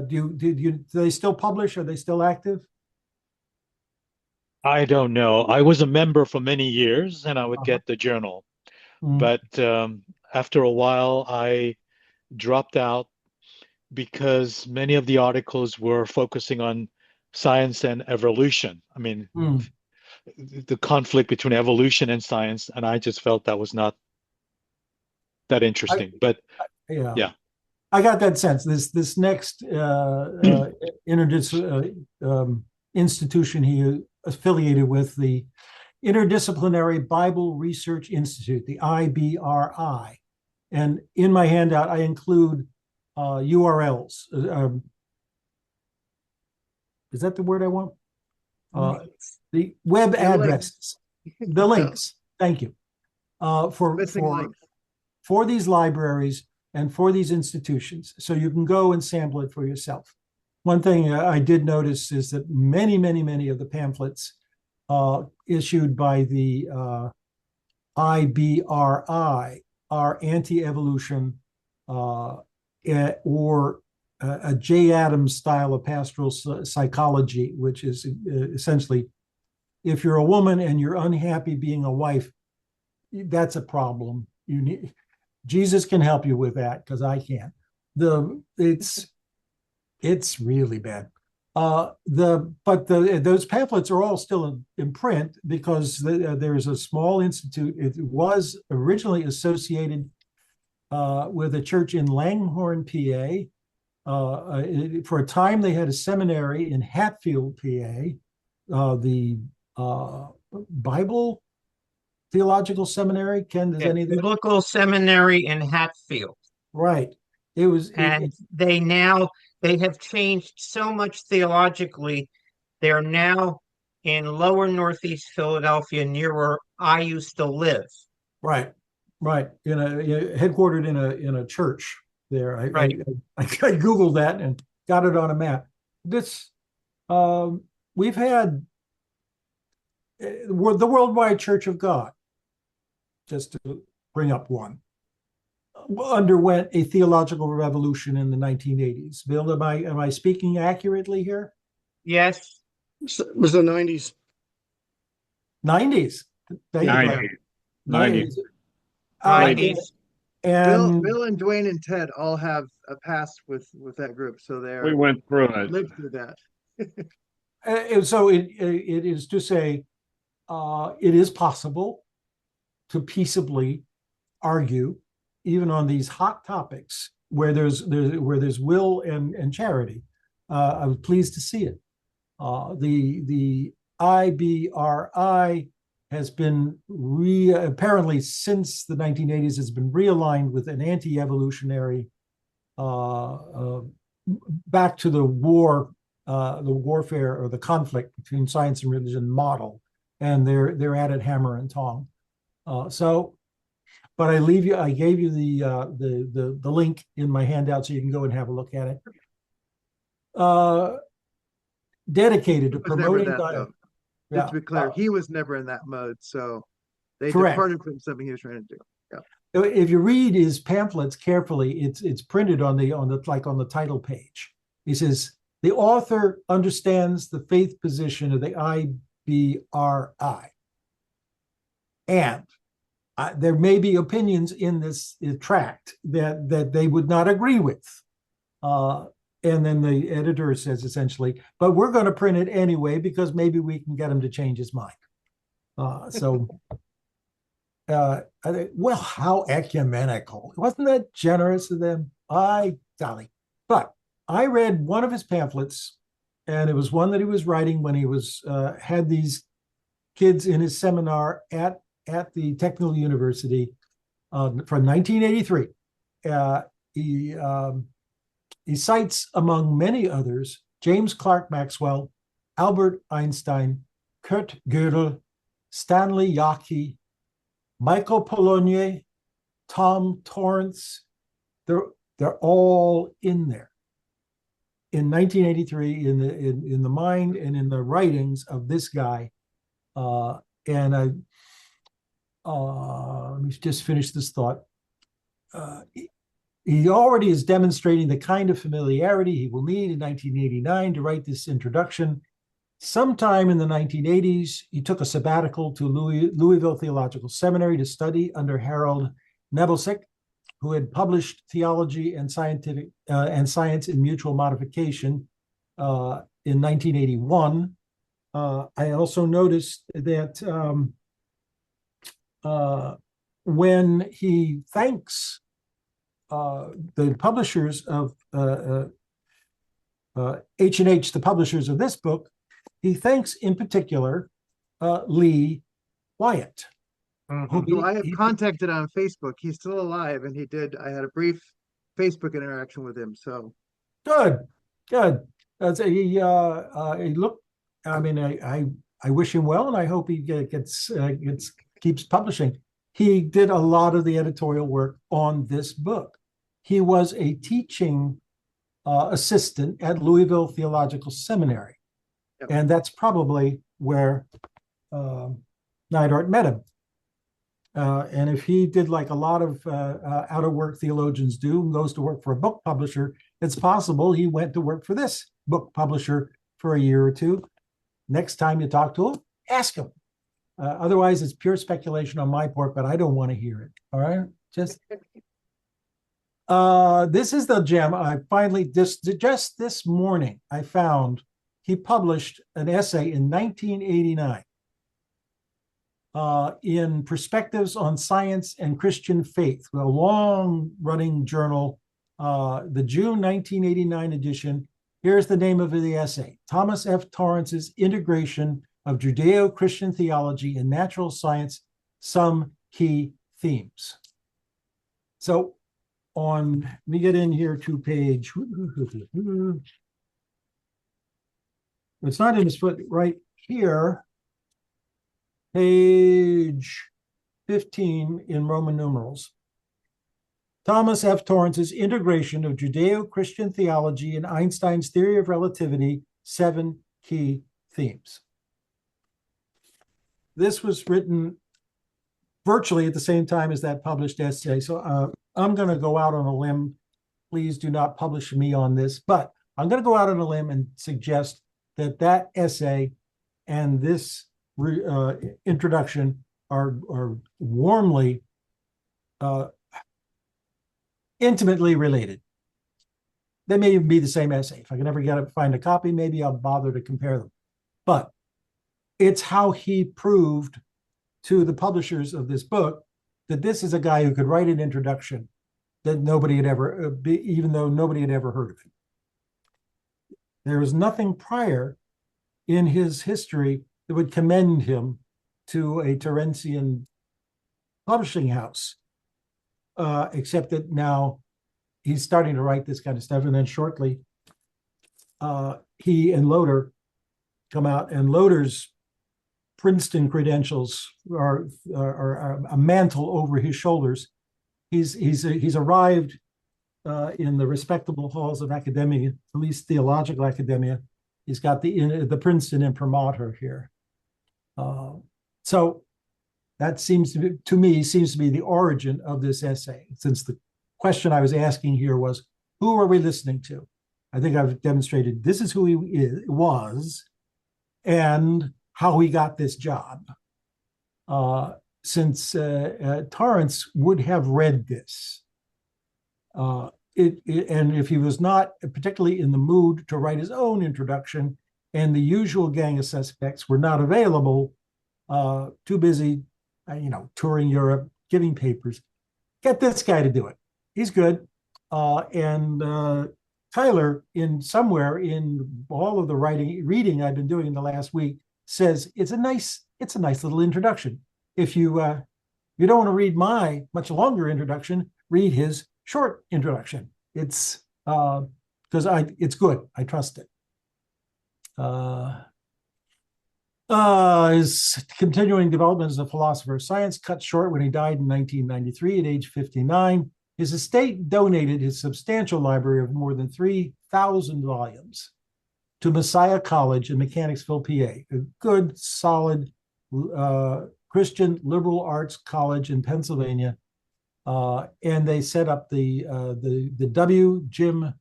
Do they still publish? Are they still active? I don't know. I was a member for many years and I would get the journal. But after a while, I dropped out because many of the articles were focusing on science and evolution. I mean, the conflict between evolution and science, and I just felt that was not that interesting. But yeah. I got that sense. This next institution he affiliated with, the Interdisciplinary Bible Research Institute, the IBRI. And in my handout, I include URLs. Is that the word I want? The web addresses, the links. Thank you. For these libraries and for these institutions, so you can go and sample it for yourself. One thing I did notice is that many of the pamphlets issued by the IBRI are anti-evolution or a J. Adams style of pastoral psychology, which is essentially, if you're a woman and you're unhappy being a wife, that's a problem. Jesus can help you with that because I can't. It's really bad. Those pamphlets are all still in print because there's a small institute. It was originally associated with a church in Langhorne, PA. For a time, they had a seminary in Hatfield, PA. The Bible Theological Seminary. Ken, does any of that? Biblical Seminary in Hatfield. Right. It was, And they have changed so much theologically. They're now in lower northeast Philadelphia, near where I used to live. right, right. Headquartered in a church there. Right. I Googled that and got it on a map. We've had the Worldwide Church of God, just to bring up one, underwent a theological revolution in the 1980s. Bill, am I speaking accurately here? Yes. It was the 90s. 90s. There you go. 90s. 90s. And Bill and Dwayne and Ted all have a past with that group, so We went through it. lived through that. so it is to say, it is possible to peaceably argue, even on these hot topics where there's will and charity. I was pleased to see it. The IBRI has been apparently since the 1980s has been realigned with an anti-evolutionary back to the warfare or the conflict between science and religion model, and they're at it hammer and tong. But I gave you the link in my handout so you can go and have a look at it. Dedicated to promoting dialogue. Just to be clear, he was never in that mode, so they correct. departed from something he was trying to do. Yeah. If you read his pamphlets carefully, it's printed on the title page. He says the author understands the faith position of the IBRI, and there may be opinions in this tract that they would not agree with. And then the editor says essentially, but we're going to print it anyway because maybe we can get him to change his mind. I think, well, how ecumenical. Wasn't that generous of them? Golly. But I read one of his pamphlets, and it was one that he was writing when he was had these kids in his seminar at the Technical University from 1983. He cites, among many others, James Clerk Maxwell, Albert Einstein, Kurt Gödel, Stanley Yaki, Michael Polanyi, Tom Torrance. They're all in there. In 1983, in the mind and in the writings of this guy, let me just finish this thought. He already is demonstrating the kind of familiarity he will need in 1989 to write this introduction. Sometime in the 1980s, he took a sabbatical to Louisville Theological Seminary to study under Harold Nebelsick, who had published Theology and Science in Mutual Modification in 1981. I also noticed that when he thanks the publishers of H&H, the publishers of this book, he thanks in particular Lee Wyatt. Who I have contacted on Facebook. He's still alive, and I had a brief Facebook interaction with him. So good. He looked. I mean, I wish him well, and I hope he keeps publishing. He did a lot of the editorial work on this book. He was a teaching assistant at Louisville Theological Seminary, and that's probably where Neidhardt met him. And if he did like a lot of out-of-work theologians do and goes to work for a book publisher, it's possible he went to work for this book publisher for a year or two. Next time you talk to him, ask him. Otherwise, it's pure speculation on my part, but I don't want to hear it. All right? Just This is the gem. I finally just this morning I found he published an essay in 1989 in Perspectives on Science and Christian Faith, a long-running journal, the June 1989 edition. Here's the name of the essay: Thomas F. Torrance's Integration of Judeo-Christian Theology and Natural Science, Some Key Themes. So let me get in here to page, it's not in his foot, right here, page 15 in Roman numerals. Thomas F. Torrance's Integration of Judeo-Christian Theology and Einstein's Theory of Relativity, 7 Key Themes. This was written virtually at the same time as that published essay. So I'm going to go out on a limb. Please do not publish me on this, but I'm going to go out on a limb and suggest that that essay and this introduction are warmly, intimately related. They may even be the same essay. If I can ever find a copy, maybe I'll bother to compare them. But it's how he proved to the publishers of this book that this is a guy who could write an introduction that nobody had ever, even though nobody had ever heard of him. There was nothing prior in his history that would commend him to a Torrancean publishing house, except that now he's starting to write this kind of stuff. And then shortly, he and Loder come out, and Loder's Princeton credentials are a mantle over his shoulders. He's arrived in the respectable halls of academia, at least theological academia. He's got the Princeton imprimatur here. So that seems to be the origin of this essay, since the question I was asking here was, who are we listening to? I think I've demonstrated this is who he was and how he got this job. Since Torrance would have read this, and if he was not particularly in the mood to write his own introduction, and the usual gang of suspects were not available, too busy, touring Europe, giving papers, get this guy to do it. He's good. And Tyler, somewhere in all of the reading I've been doing in the last week, says it's a nice little introduction. If you don't want to read my much longer introduction, read his short introduction. It's because it's good. I trust it. His continuing development as a philosopher of science cut short when he died in 1993 at age 59. His estate donated his substantial library of more than 3,000 volumes to Messiah College in Mechanicsville, PA, a good, solid Christian liberal arts college in Pennsylvania. And they set up the Jim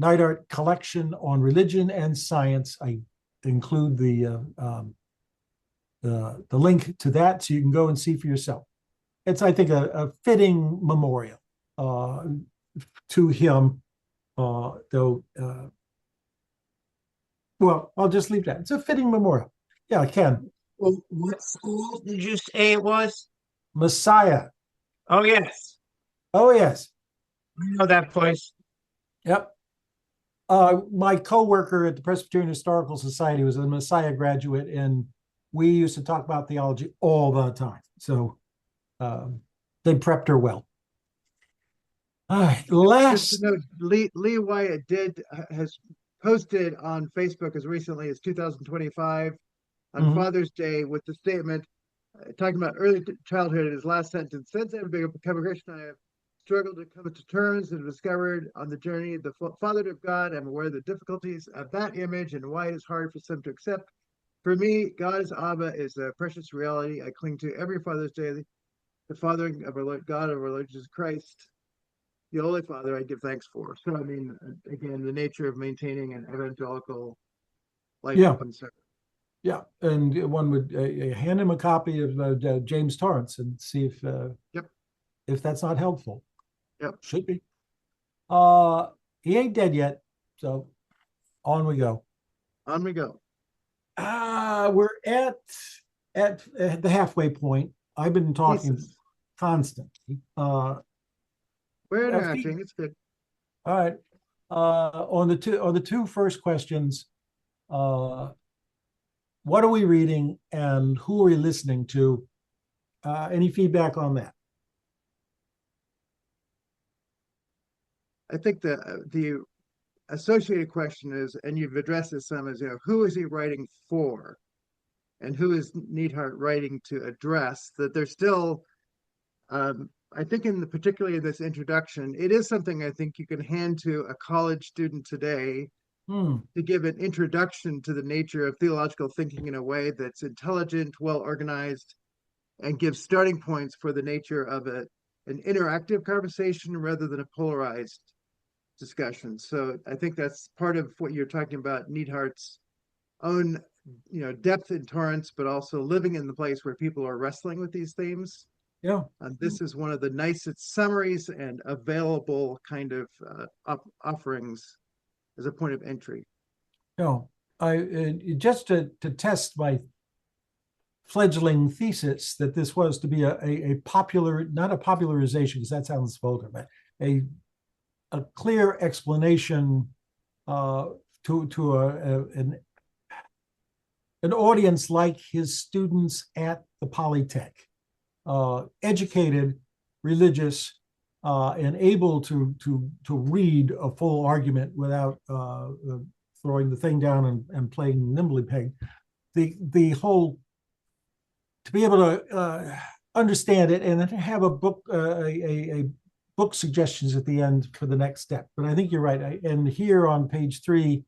Neidhardt collection on religion and science. I include the link to that so you can go and see for yourself. It's, I think, a fitting memorial to him, though. Well, I'll just leave that. It's a fitting memorial. Yeah, I can. Well, what school did you say it was? Messiah. Oh, yes. Oh, yes. I know that place. Yep. My coworker at the Presbyterian Historical Society was a Messiah graduate, and we used to talk about theology all the time. So they prepped her well. All right. Just to note, Lee Wyatt has posted on Facebook as recently as 2025 on Father's Day with the statement talking about early childhood in his last sentence. Since I have become a Christian, I have struggled to come to terms and discovered on the journey the fatherhood of God. I'm aware of the difficulties of that image and why it is hard for some to accept. For me, God as Abba is a precious reality. I cling to every Father's Day, the fathering of our Lord God, of our Lord Jesus Christ, the Holy Father, I give thanks for. So, I mean, again, the nature of maintaining an evangelical life of concern. Yeah, and one would hand him a copy of James Torrance and see if that's not helpful. Yep, should be. He ain't dead yet, so on we go. On we go. We're at the halfway point. I've been talking Thesis. constantly. We're Uh, interacting. It's good. All right. On the two first questions, what are we reading and who are we listening to? Any feedback on that? I think the associated question is, and you've addressed this some, is, who is he writing for, and who is Neidhardt writing to address? That there's still, I think, particularly in this introduction, it is something I think you can hand to a college student today to give an introduction to the nature of theological thinking in a way that's intelligent, well organized, and gives starting points for the nature of an interactive conversation rather than a polarized discussion. So I think that's part of what you're talking about, Neidhardt's own, depth in Torrance, but also living in the place where people are wrestling with these themes. Yeah. This is one of the nicest summaries and available kind of offerings as a point of entry. No, I just to test my fledgling thesis that this was to be a popular, not a popularization, because that sounds vulgar, but a clear explanation to an audience like his students at the Polytech, educated, religious, and able to read a full argument without throwing the thing down and playing nimbly peg. The whole, to be able to understand it and then have a book a book suggestions at the end for the next step. But I think you're right. And here on page 3,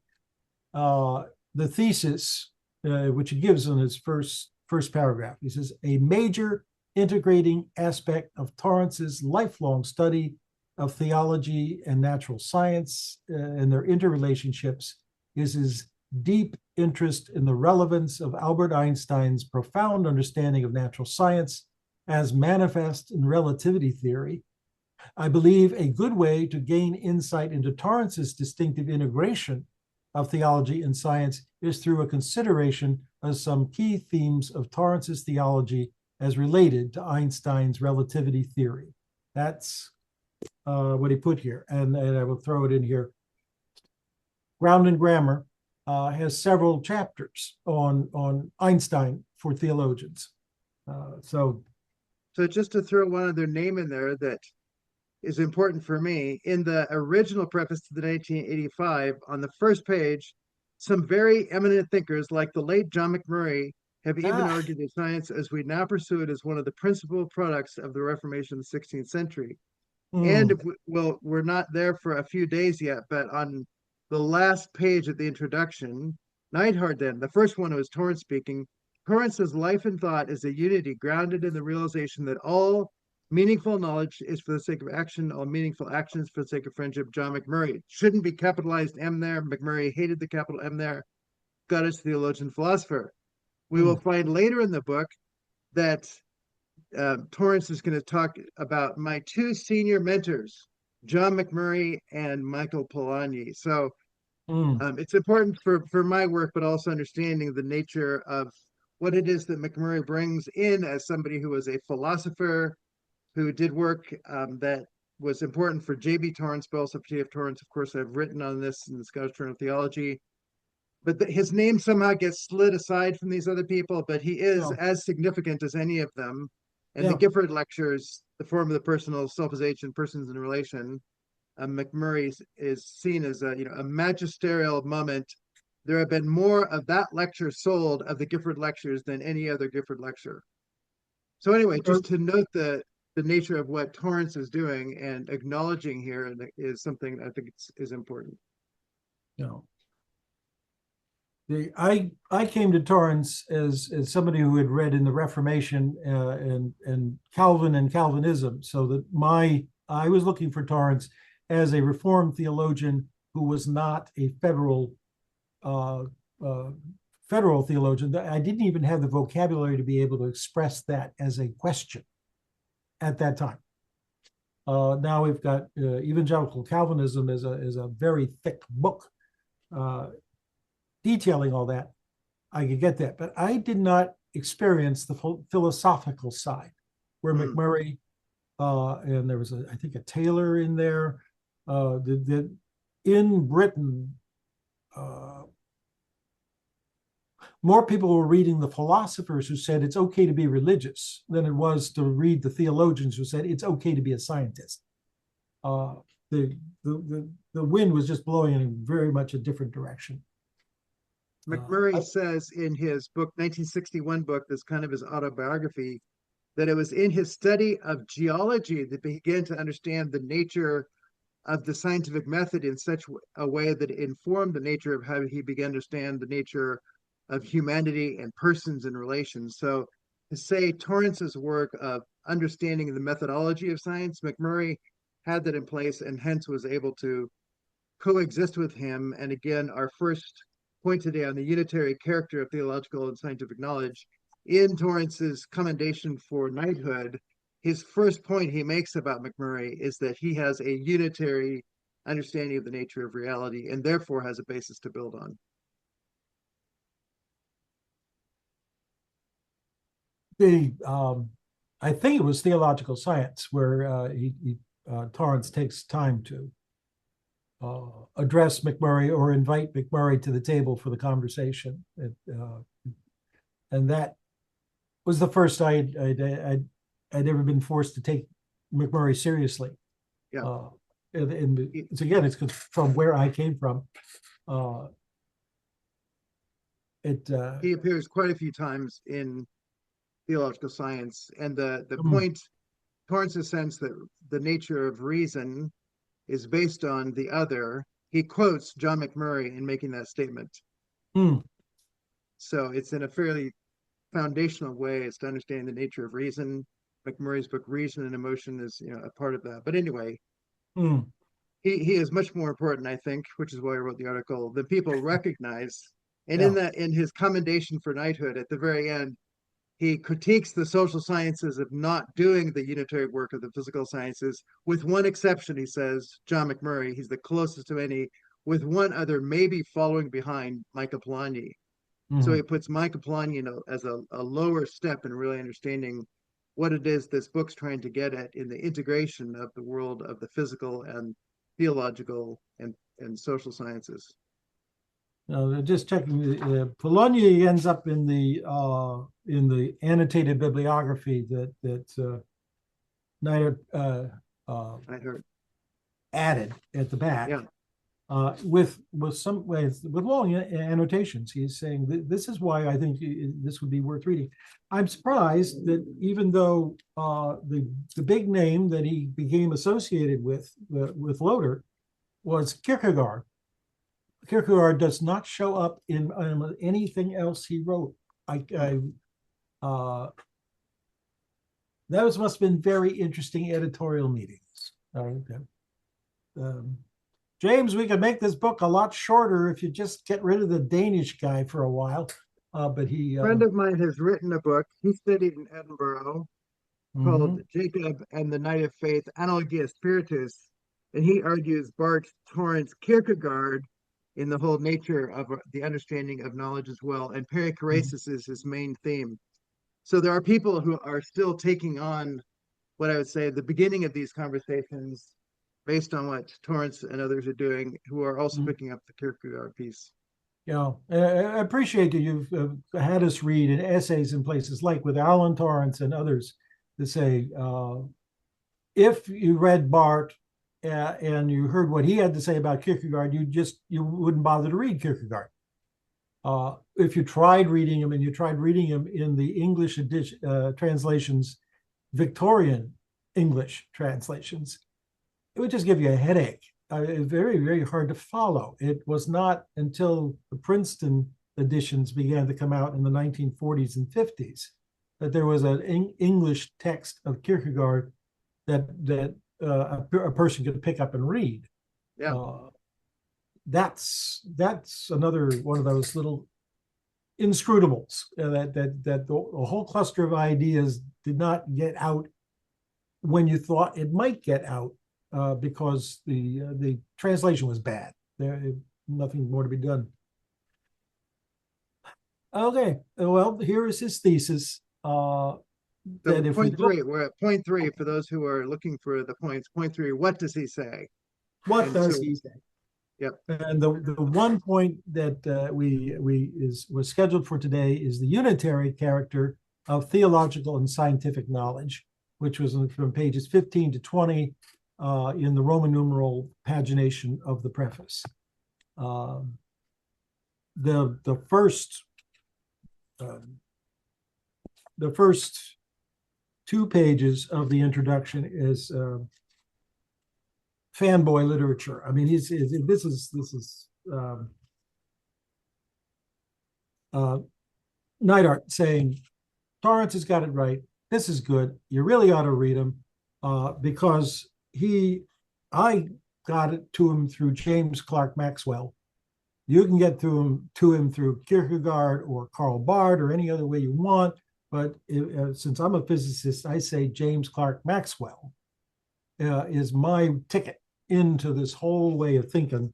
the thesis, which he gives in his first paragraph, he says, a major integrating aspect of Torrance's lifelong study of theology and natural science and their interrelationships is his deep interest in the relevance of Albert Einstein's profound understanding of natural science as manifest in relativity theory. I believe a good way to gain insight into Torrance's distinctive integration of theology and science is through a consideration of some key themes of Torrance's theology as related to Einstein's relativity theory. That's what he put here, and I will throw it in here. Ground and Grammar has several chapters on Einstein for theologians. So just to throw one other name in there that is important for me, in the original preface to the 1985, on the first page, some very eminent thinkers like the late John McMurray have even argued that science as we now pursue it is one of the principal products of the Reformation of the 16th century. And we're not there for a few days yet, but on the last page of the introduction, Neidhardt, then, the first one was Torrance speaking. Torrance's life and thought is a unity grounded in the realization that all meaningful knowledge is for the sake of action, all meaningful action is for the sake of friendship. John McMurray. Shouldn't be capitalized M there. McMurray hated the capital M there. Scottish theologian, philosopher. We will find later in the book that Torrance is going to talk about my two senior mentors, John McMurray and Michael Polanyi. So it's important for my work, but also understanding the nature of what it is that McMurray brings in as somebody who was a philosopher, who did work that was important for J.B. Torrance, but also for J.F. Torrance. Of course, I've written on this in the Scottish Journal of Theology. But his name somehow gets slid aside from these other people, but he is as significant as any of them. And the Gifford lectures, the form of the personal, self-as-agent, persons in relation, McMurray is seen as a magisterial moment. There have been more of that lecture sold of the Gifford lectures than any other Gifford lecture. So anyway, just to note the nature of what Torrance is doing and acknowledging here is something I think is important. I came to Torrance as somebody who had read in the Reformation and Calvin and Calvinism, so that I was looking for Torrance as a Reformed theologian who was not a federal theologian. I didn't even have the vocabulary to be able to express that as a question at that time. Now we've got Evangelical Calvinism is a very thick book detailing all that. I could get that, but I did not experience the philosophical side, where McMurray and there was I think a Taylor in there. In Britain, more people were reading the philosophers who said it's okay to be religious than it was to read the theologians who said it's okay to be a scientist. The wind was just blowing in very much a different direction. McMurray says in his book, 1961 book, that's kind of his autobiography, that it was in his study of geology that he began to understand the nature of the scientific method in such a way that it informed the nature of how he began to understand the nature of humanity and persons and relations. So to say Torrance's work of understanding the methodology of science, McMurray had that in place and hence was able to coexist with him. And again, our first point today on the unitary character of theological and scientific knowledge, in Torrance's commendation for knighthood, his first point he makes about McMurray is that he has a unitary understanding of the nature of reality and therefore has a basis to build on. I think it was theological science where Torrance takes time to address McMurray or invite McMurray to the table for the conversation. And that was the first I'd ever been forced to take McMurray seriously. Yeah. And it's again, it's from where I came from. He appears quite a few times in theological science, and the point, Torrance's sense that the nature of reason is based on the other. He quotes John McMurray in making that statement. So it's in a fairly foundational way as to understanding the nature of reason. McMurray's book Reason and Emotion is a part of that. But anyway, he is much more important, I think, which is why I wrote the article, than people recognize. And in his commendation for knighthood at the very end, he critiques the social sciences of not doing the unitary work of the physical sciences, with one exception, he says, John McMurray, he's the closest to any, with one other maybe following behind Michael Polanyi. So he puts Michael Polanyi as a lower step in really understanding what it is this book's trying to get at in the integration of the world of the physical and theological and social sciences. Just checking, Polanyi ends up in the annotated bibliography that Neidhardt added at the back. Yeah. With long annotations. He's saying this is why I think this would be worth reading. I'm surprised that even though the big name that he became associated with Loder was Kierkegaard. Kierkegaard does not show up in anything else he wrote. Those must have been very interesting editorial meetings. James, we could make this book a lot shorter if you just get rid of the Danish guy for a while. But he a friend of mine has written a book. He studied in Edinburgh called Jacob and the Knight of Faith, Analogia Spiritus, and he argues Barth, Torrance, Kierkegaard in the whole nature of the understanding of knowledge as well. And perichoresis is his main theme. So there are people who are still taking on what I would say the beginning of these conversations based on what Torrance and others are doing, who are also picking up the Kierkegaard piece. Yeah, I appreciate that you've had us read in essays in places like with Alan Torrance and others to say, if you read Barth and you heard what he had to say about Kierkegaard, you wouldn't bother to read Kierkegaard. If you tried reading him and you tried reading him in the English translations, Victorian English translations, it would just give you a headache. Very, very hard to follow. It was not until the Princeton editions began to come out in the 1940s and 50s that there was an English text of Kierkegaard that a person could pick up and read. Yeah. That's another one of those little inscrutables that the whole cluster of ideas did not get out when you thought it might get out, because the translation was bad. Nothing more to be done. Okay, well, here is his thesis. So That if point three, we're at point three for those who are looking for the points. Point three, what does he say? What And does so- he say? Yep. And the one point that was scheduled for today is the unitary character of theological and scientific knowledge, which was from pages 15 to 20 in the Roman numeral pagination of the preface. The first 2 pages of the introduction is fanboy literature. I mean, this is Neidhardt saying Torrance has got it right. This is good. You really ought to read him, because I got it to him through James Clerk Maxwell. You can get to him through Kierkegaard or Karl Barth or any other way you want. But since I'm a physicist, I say James Clerk Maxwell is my ticket into this whole way of thinking.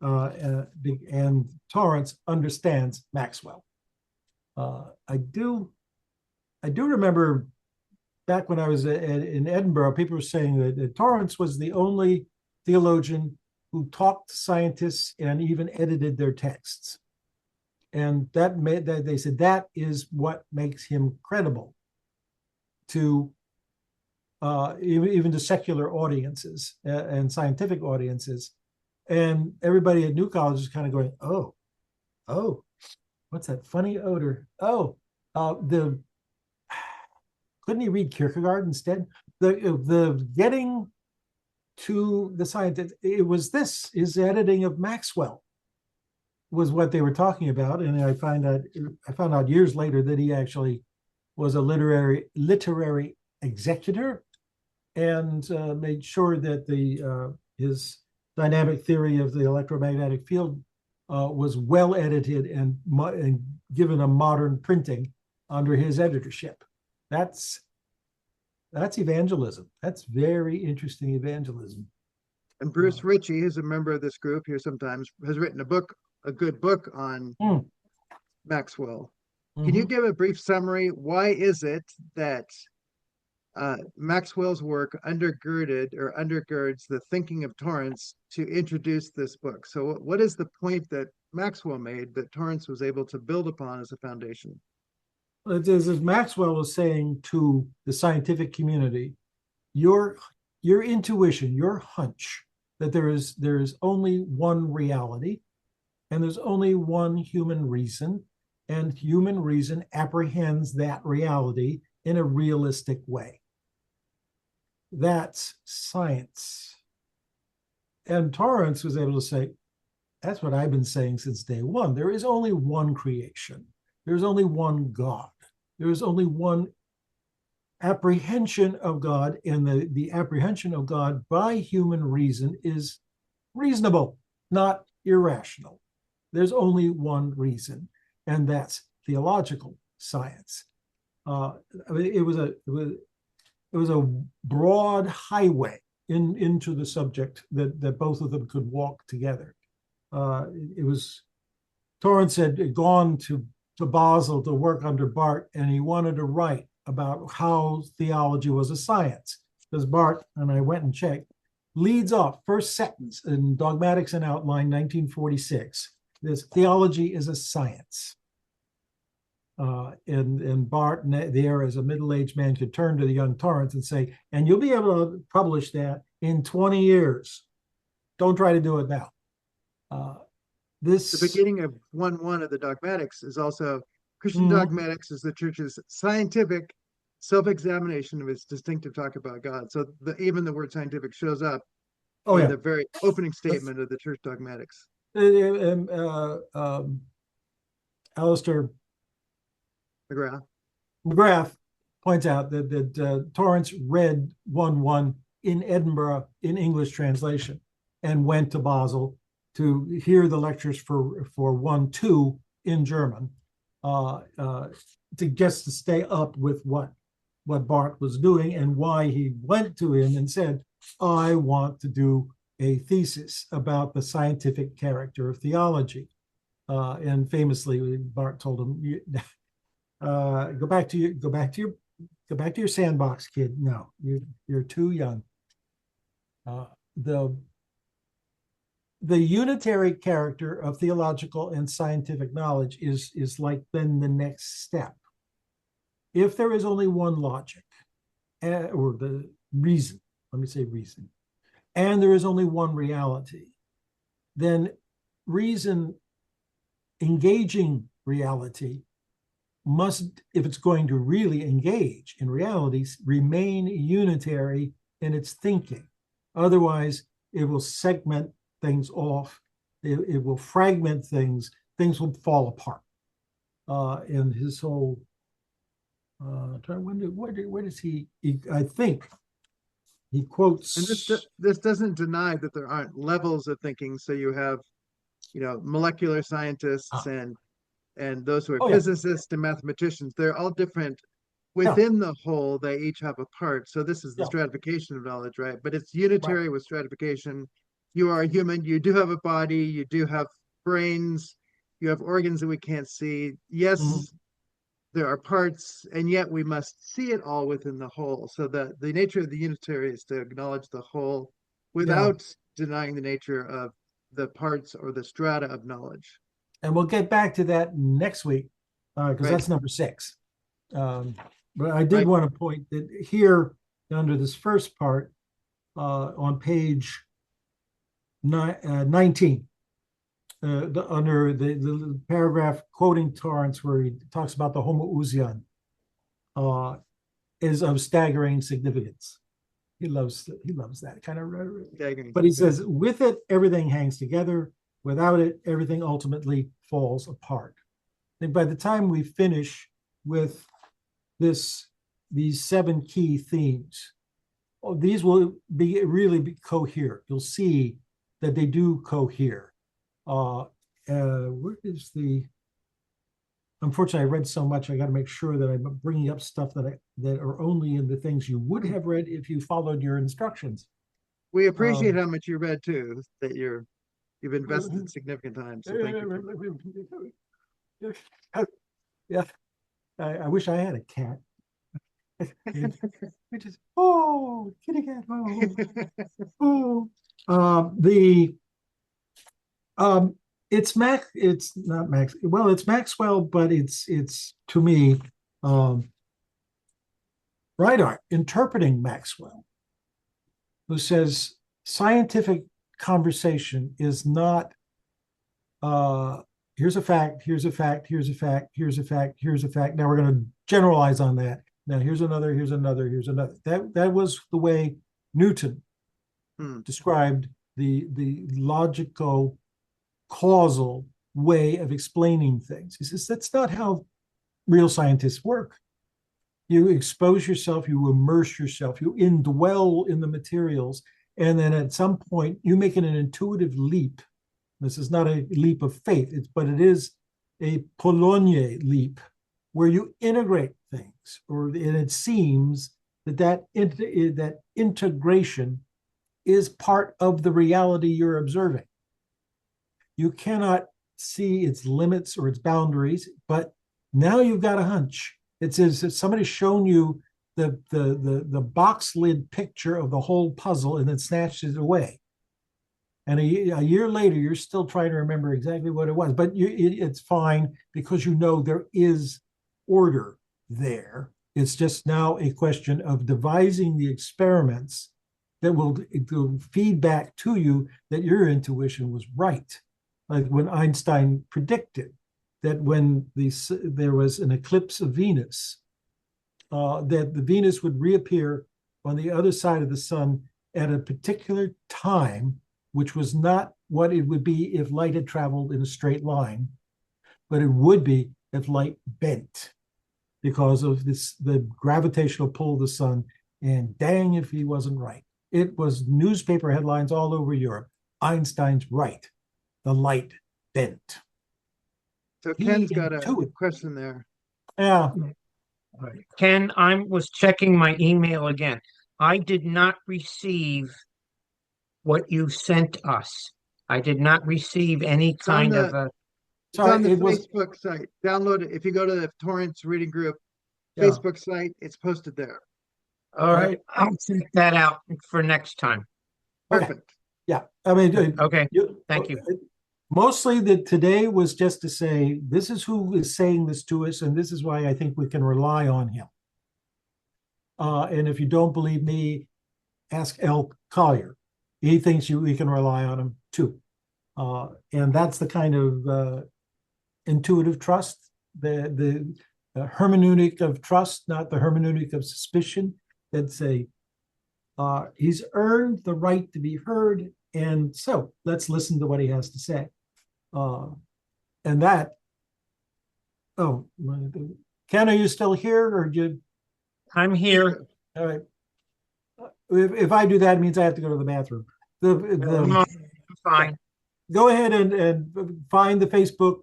And Torrance understands Maxwell. I do remember back when I was in Edinburgh, people were saying that Torrance was the only theologian who talked to scientists and even edited their texts. And that they said that is what makes him credible to even to secular audiences and scientific audiences. And everybody at New College is kind of going, oh, what's that funny odor? Couldn't he read Kierkegaard instead? The getting to the science, it was his editing of Maxwell was what they were talking about. And I found out years later that he actually was a literary executor and made sure that his dynamic theory of the electromagnetic field was well edited and given a modern printing under his editorship. That's evangelism. That's very interesting evangelism. And Bruce Ritchie, who's a member of this group here sometimes, has written a good book on Maxwell. Can you give a brief summary? Why is it that Maxwell's work undergirds the thinking of Torrance to introduce this book? So what is the point that Maxwell made that Torrance was able to build upon as a foundation? As Maxwell was saying to the scientific community, your intuition, your hunch that there is only one reality and there's only one human reason, and human reason apprehends that reality in a realistic way. That's science. And Torrance was able to say, that's what I've been saying since day one. There is only one creation. There's only one God. There is only one apprehension of God, and the apprehension of God by human reason is reasonable, not irrational. There's only one reason, and that's theological science. It was a broad highway into the subject that both of them could walk together. Torrance had gone to Basel to work under Barth, and he wanted to write about how theology was a science. Because Barth, and I went and checked, leads off, first sentence in Dogmatics and Outline, 1946, this theology is a science. And Barth, there as a middle-aged man, could turn to the young Torrance and say, and you'll be able to publish that in 20 years. Don't try to do it now. The beginning of 1:1 of the Dogmatics is also Christian dogmatics is the church's scientific self-examination of its distinctive talk about God. So even the word scientific shows up in the very opening statement of the church dogmatics. Alistair McGrath points out that Torrance read 1:1 in Edinburgh in English translation and went to Basel to hear the lectures for 1:2 in German, to stay up with what what Barth was doing and why he went to him and said, I want to do a thesis about the scientific character of theology. And famously, Barth told him, go back to your sandbox, kid. No, you're too young. The unitary character of theological and scientific knowledge is like then the next step. If there is only one logic, or the reason, let me say reason, and there is only one reality, then reason engaging reality must, if it's going to really engage in realities, remain unitary in its thinking. Otherwise, it will segment things off, it will fragment things will fall apart. And his whole, where does he, I think he quotes. And this doesn't deny that there aren't levels of thinking. So you have, molecular scientists and those who are physicists and mathematicians. They're all different within the whole. They each have a part. So this is the stratification of knowledge, right? But it's unitary with stratification. You are a human. You do have a body. You do have brains. You have organs that we can't see. Yes, there are parts, and yet we must see it all within the whole. So the nature of the unitary is to acknowledge the whole without denying the nature of the parts or the strata of knowledge. And we'll get back to that next week, because that's number 6. But I did want to point that here under this first part, on page 19, under the paragraph quoting Torrance, where he talks about the homoousion, is of staggering significance. He loves that kind of rhetoric. But he says, with it, everything hangs together. Without it, everything ultimately falls apart. And by the time we finish with these 7 key themes, these will really be cohere. You'll see that they do cohere. Where is the? Unfortunately, I read so much. I got to make sure that I'm bringing up stuff that are only in the things you would have read if you followed your instructions. We appreciate how much you read too. That you've invested significant time. So thank you. Yeah, I wish I had a cat. Which is kitty cat. It's not Max. Well, it's Maxwell, but it's to me, Neidhardt interpreting Maxwell, who says scientific conversation is not here's a fact, here's a fact, here's a fact, here's a fact, here's a fact. Now we're going to generalize on that. Now here's another, here's another, here's another. That was the way Newton described the logical causal way of explaining things. He says that's not how real scientists work. You expose yourself, you immerse yourself, you indwell in the materials, and then at some point you make it an intuitive leap. This is not a leap of faith, but it is a Pologne leap where you integrate things, and it seems that integration is part of the reality you're observing. You cannot see its limits or its boundaries, but now you've got a hunch. It's as if somebody's shown you the box lid picture of the whole puzzle and then snatched it away. And a year later, you're still trying to remember exactly what it was, but it's fine because you know there is order there. It's just now a question of devising the experiments that will feed back to you that your intuition was right. Like when Einstein predicted that when there was an eclipse of Venus, that the Venus would reappear on the other side of the sun at a particular time, which was not what it would be if light had traveled in a straight line, but it would be if light bent because of the gravitational pull of the sun. And dang if he wasn't right. It was newspaper headlines all over Europe. Einstein's right. The light bent. So Ken's got a question there. Yeah. Ken, I was checking my email again. I did not receive what you sent us. I did not receive any It's on kind of the a, it's on Sorry, the it was, Facebook site. Download it. If you go to the Torrance Reading Group yeah, Facebook site, it's posted there. all right, I'll check that out for next time. okay, Perfect. yeah. I mean, Okay, thank you. Mostly that today was just to say, this is who is saying this to us, and this is why I think we can rely on him. And if you don't believe me, ask L. Collier. He thinks we can rely on him too. And that's the kind of intuitive trust, the hermeneutic of trust, not the hermeneutic of suspicion. That's he's earned the right to be heard, and so let's listen to what he has to say. And that, oh, Ken, are you still here, or you? I'm here. All right. If I do that, it means I have to go to the bathroom. I'm fine. Go ahead and find the Facebook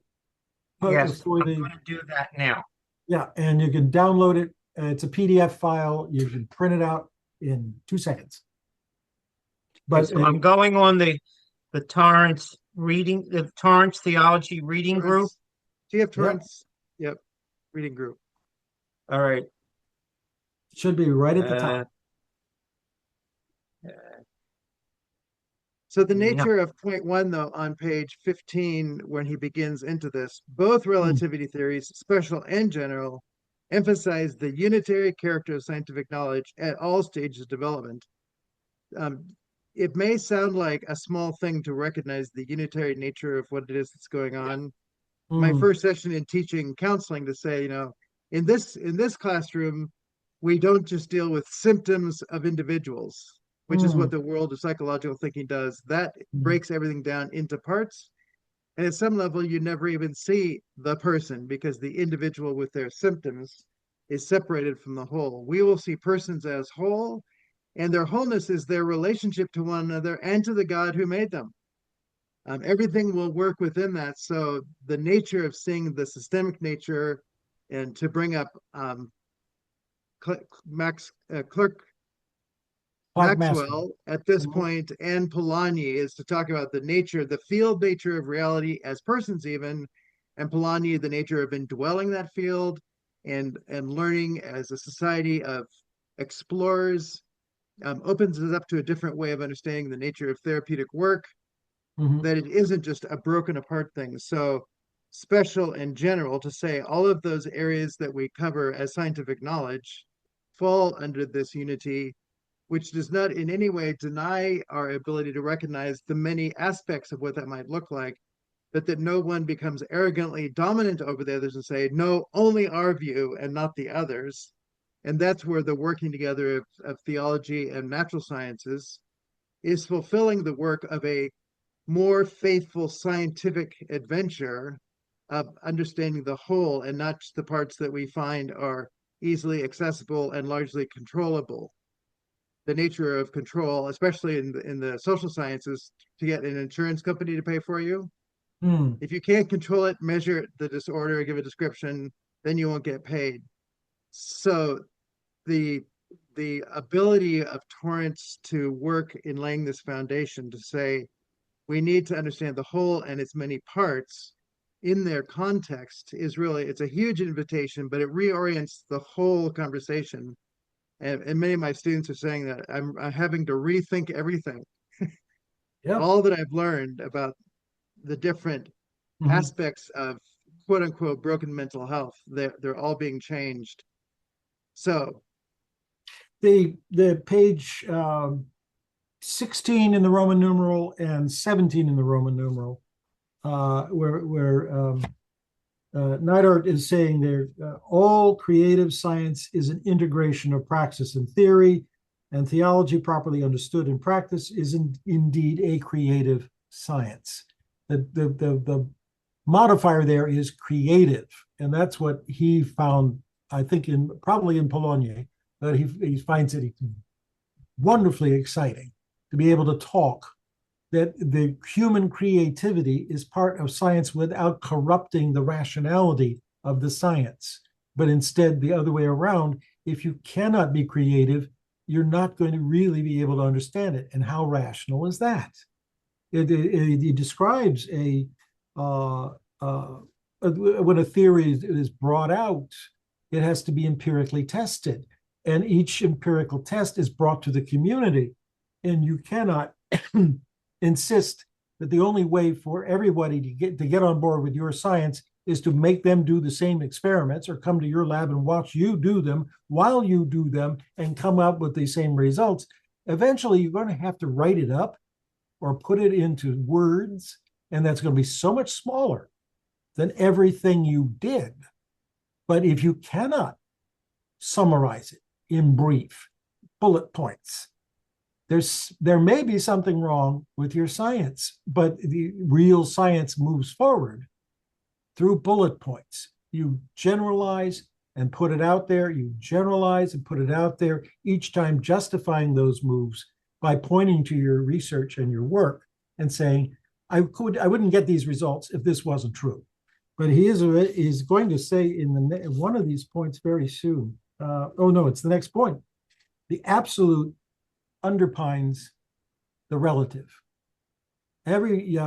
Yes, for I'm the, going to do that now. yeah, and you can download it. It's a PDF file. You can print it out in 2 seconds. But So I'm going on the Torrance Theology reading group. Do you have Torrance? Yep. Reading group. All right. Should be right at the top. So the nature of point one, though, on page 15, when he begins into this, both relativity theories, special and general, emphasize the unitary character of scientific knowledge at all stages of development. It may sound like a small thing to recognize the unitary nature of what it is that's going on. My first session in teaching counseling to say, in this classroom, we don't just deal with symptoms of individuals, which is what the world of psychological thinking does. That breaks everything down into parts. And at some level, you never even see the person because the individual with their symptoms is separated from the whole. We will see persons as whole, and their wholeness is their relationship to one another and to the God who made them. Everything will work within that. So the nature of seeing the systemic nature, and to bring up Clerk Maxwell at this point, and Polanyi, is to talk about the nature, the field nature of reality as persons even, and Polanyi, the nature of indwelling that field and learning as a society of explorers, opens us up to a different way of understanding the nature of therapeutic work, that it isn't just a broken apart thing. So special and general, to say all of those areas that we cover as scientific knowledge fall under this unity, which does not in any way deny our ability to recognize the many aspects of what that might look like, but that no one becomes arrogantly dominant over the others and say, no, only our view and not the others. And that's where the working together of theology and natural sciences is fulfilling the work of a more faithful scientific adventure of understanding the whole and not just the parts that we find are easily accessible and largely controllable. The nature of control, especially in the social sciences, to get an insurance company to pay for you. If you can't control it, measure the disorder, give a description, then you won't get paid. So the ability of Torrance to work in laying this foundation to say, we need to understand the whole and its many parts in their context is really, it's a huge invitation, but it reorients the whole conversation. And many of my students are saying that I'm having to rethink everything. All that I've learned about the different aspects of quote unquote broken mental health, they're all being changed. So the page 16 in the Roman numeral and 17 in the Roman numeral, where Neidhardt is saying there, all creative science is an integration of praxis and theory, and theology properly understood in practice is indeed a creative science. The modifier there is creative, and that's what he found, I think, probably in Polanyi, that he finds it wonderfully exciting to be able to talk that the human creativity is part of science without corrupting the rationality of the science. but instead the other way around. If you cannot be creative, you're not going to really be able to understand it. And how rational is that? It describes when a theory is brought out, it has to be empirically tested. And each empirical test is brought to the community. And you cannot insist that the only way for everybody to get on board with your science is to make them do the same experiments or come to your lab and watch you do them while you do them and come up with the same results. Eventually, you're going to have to write it up or put it into words, and that's going to be so much smaller than everything you did. But if you cannot summarize it in brief, bullet points, there may be something wrong with your science, but the real science moves forward through bullet points. You generalize and put it out there. You generalize and put it out there, each time justifying those moves by pointing to your research and your work and saying, I wouldn't get these results if this wasn't true. But he is going to say in one of these points very soon. It's the next point. The absolute underpins the relative. Every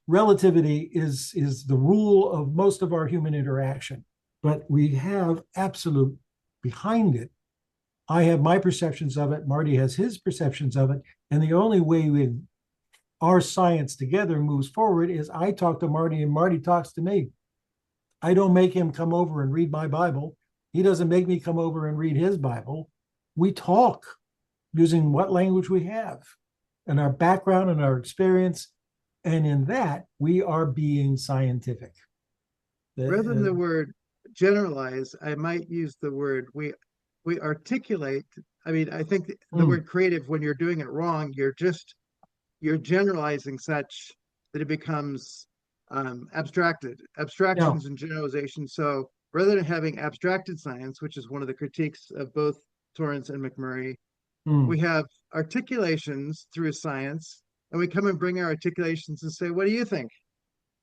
relativity is the rule of most of our human interaction, but we have absolute behind it. I have my perceptions of it. Marty has his perceptions of it. And the only way our science together moves forward is I talk to Marty and Marty talks to me. I don't make him come over and read my Bible. He doesn't make me come over and read his Bible. We talk using what language we have and our background and our experience. And in that, we are being scientific. Rather than the word generalize, I might use the word we articulate. I mean, I think the word creative, when you're doing it wrong, you're generalizing such that it becomes abstracted, abstractions and generalizations. So rather than having abstracted science, which is one of the critiques of both Torrance and McMurray, we have articulations through science, and we come and bring our articulations and say, what do you think?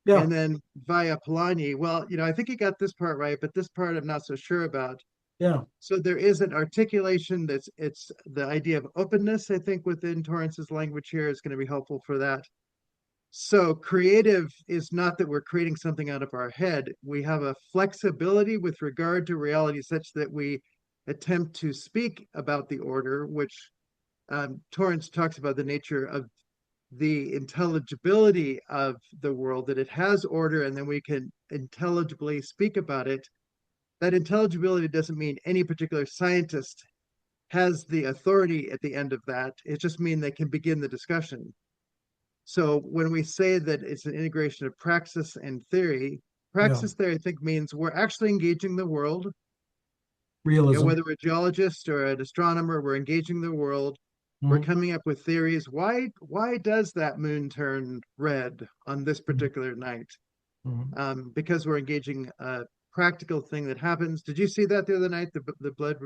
Yeah. And then via Polanyi, well, I think you got this part right, but this part I'm not so sure about. Yeah. So there is an articulation it's the idea of openness, I think, within Torrance's language here is going to be helpful for that. So creative is not that we're creating something out of our head. We have a flexibility with regard to reality such that we attempt to speak about the order, which Torrance talks about the nature of the intelligibility of the world, that it has order and then we can intelligibly speak about it. That intelligibility doesn't mean any particular scientist has the authority at the end of that. It just means they can begin the discussion. So when we say that it's an integration of praxis and theory, praxis there I think means we're actually engaging the world. Realism. Whether we're a geologist or an astronomer, we're engaging the world. We're coming up with theories. Why does that moon turn red on this particular night? Because we're engaging a practical thing that happens. Did you see that the other night? The blood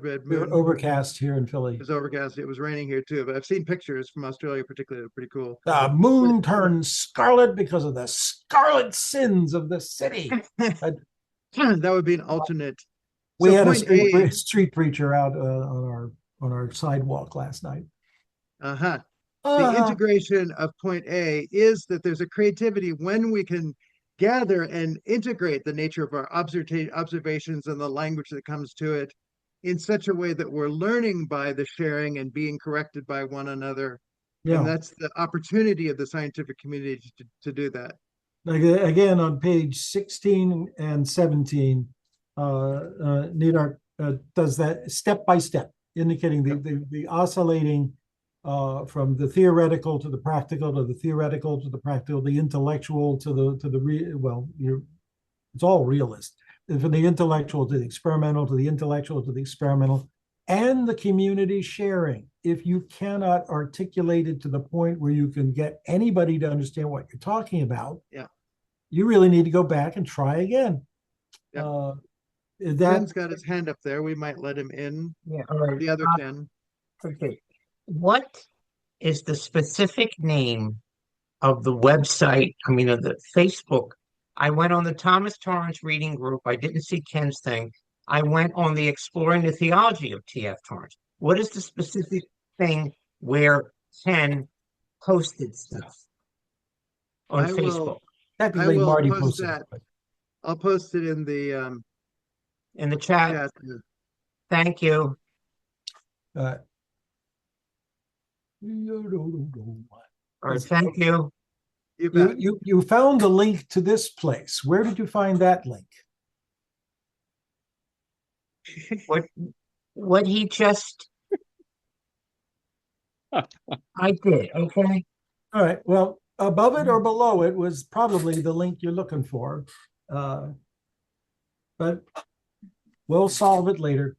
red moon. We were overcast here in Philly. It was overcast. It was raining here too. But I've seen pictures from Australia, particularly. They're pretty cool. The moon turns scarlet because of the scarlet sins of the city. That would be an alternate. We had a street preacher out on our sidewalk last night. The integration of point A is that there's a creativity when we can gather and integrate the nature of our observations and the language that comes to it in such a way that we're learning by the sharing and being corrected by one another. Yeah. And that's the opportunity of the scientific community to do that. Again, on page 16 and 17, Neidhardt does that step by step, indicating the oscillating from the theoretical to the practical, to the theoretical to the practical, the intellectual to the real. It's all realist. From the intellectual to the experimental, to the intellectual to the experimental, and the community sharing. If you cannot articulate it to the point where you can get anybody to understand what you're talking about, you really need to go back and try again. Ben's got his hand up there. We might let him in. Yeah. All right. The other Ken. Okay. What is the specific name of the website, of the Facebook I went on the Thomas Torrance reading group. I didn't see Ken's thing. I went on the Exploring the Theology of T.F. Torrance. What is the specific thing where Ken posted stuff on I will Facebook, Technically, Marty post posted that. it, but I'll post it in the in the chat? chat. Thank you. uh, All right, thank you. You bet. you found the link to this place. Where did you find that link? What he just I did, okay. All right. Well, above it or below it was probably the link you're looking for. But we'll solve it later.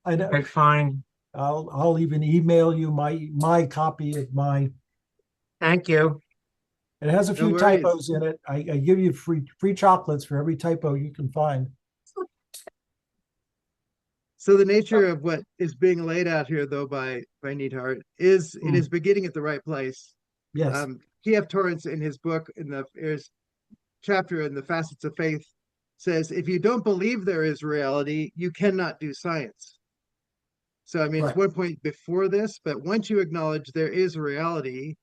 Okay, fine. I'll even email you my copy of mine. Thank you. It has a No few worries. typos in it. I give you free chocolates for every typo you can find. So the nature of what is being laid out here, though, by Neidhardt is it is beginning at the right place. Yes. T.F. Torrance, in his book, in his chapter in the Facets of Faith, says if you don't believe there is reality, you cannot do science. So I mean, Right. it's one point before this, but once you acknowledge there is reality,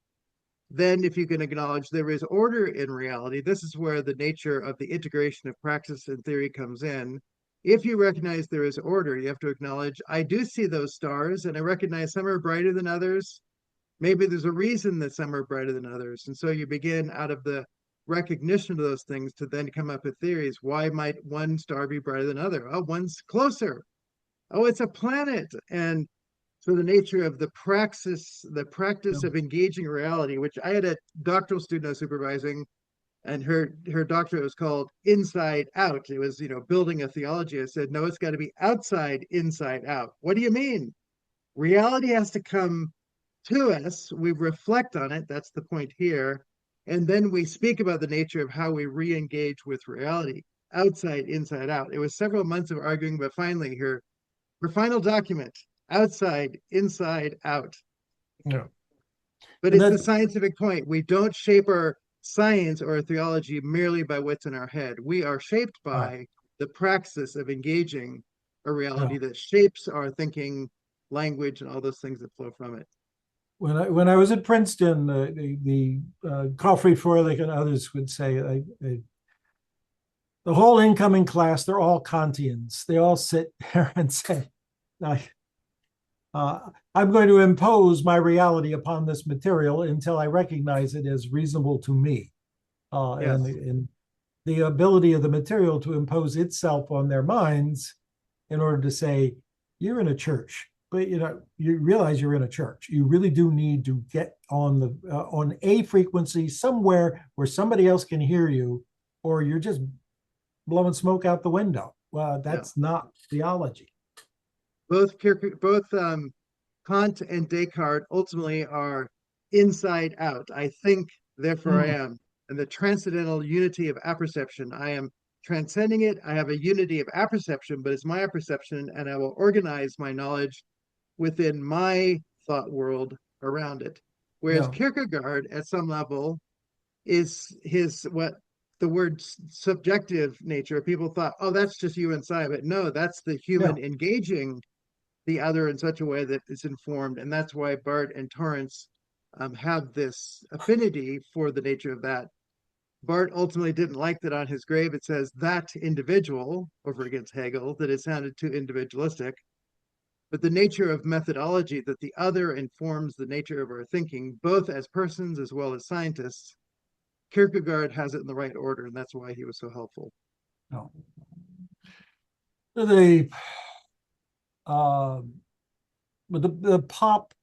then if you can acknowledge there is order in reality, this is where the nature of the integration of praxis and theory comes in. If you recognize there is order, you have to acknowledge, I do see those stars and I recognize some are brighter than others. Maybe there's a reason that some are brighter than others. And so you begin out of the recognition of those things to then come up with theories. Why might one star be brighter than other? Oh, one's closer. Oh, it's a planet. And so the nature of the practice of engaging reality, which I had a doctoral student I was supervising, and her doctorate was called Inside Out. It was, building a theology. I said, no, it's got to be outside, inside out. What do you mean? Reality has to come to us. We reflect on it. That's the point here. And then we speak about the nature of how we re-engage with reality, outside, inside out. It was several months of arguing, but finally her final document, outside, inside, out. Yeah. But And it's the scientific point. We don't shape our science or our theology merely by what's in our head. We are shaped by the praxis of engaging a reality that shapes our thinking, language, and all those things that flow from it. When I was at Princeton, Carl Fried Froelich and others would say the whole incoming class, they're all Kantians. They all sit there and say, I'm going to impose my reality upon this material until I recognize it as reasonable to me. Yes. And the ability of the material to impose itself on their minds in order to say, you're in a church, but you realize you're in a church. You really do need to get on a frequency somewhere where somebody else can hear you, or you're just blowing smoke out the window. Well, that's not theology. Both Kant and Descartes ultimately are inside out. I think, therefore I am. And the transcendental unity of apperception. I am transcending it. I have a unity of apperception, but it's my apperception, and I will organize my knowledge within my thought world around it. Whereas Kierkegaard, at some level, is what the word subjective nature. People thought, oh, that's just you inside. But no, that's the human engaging the other in such a way that is informed. And that's why Barth and Torrance have this affinity for the nature of that. Barth ultimately didn't like that on his grave it says that individual over against Hegel, that it sounded too individualistic. But the nature of methodology, that the other informs the nature of our thinking, both as persons as well as scientists, Kierkegaard has it in the right order, and that's why he was so helpful. No. But the pop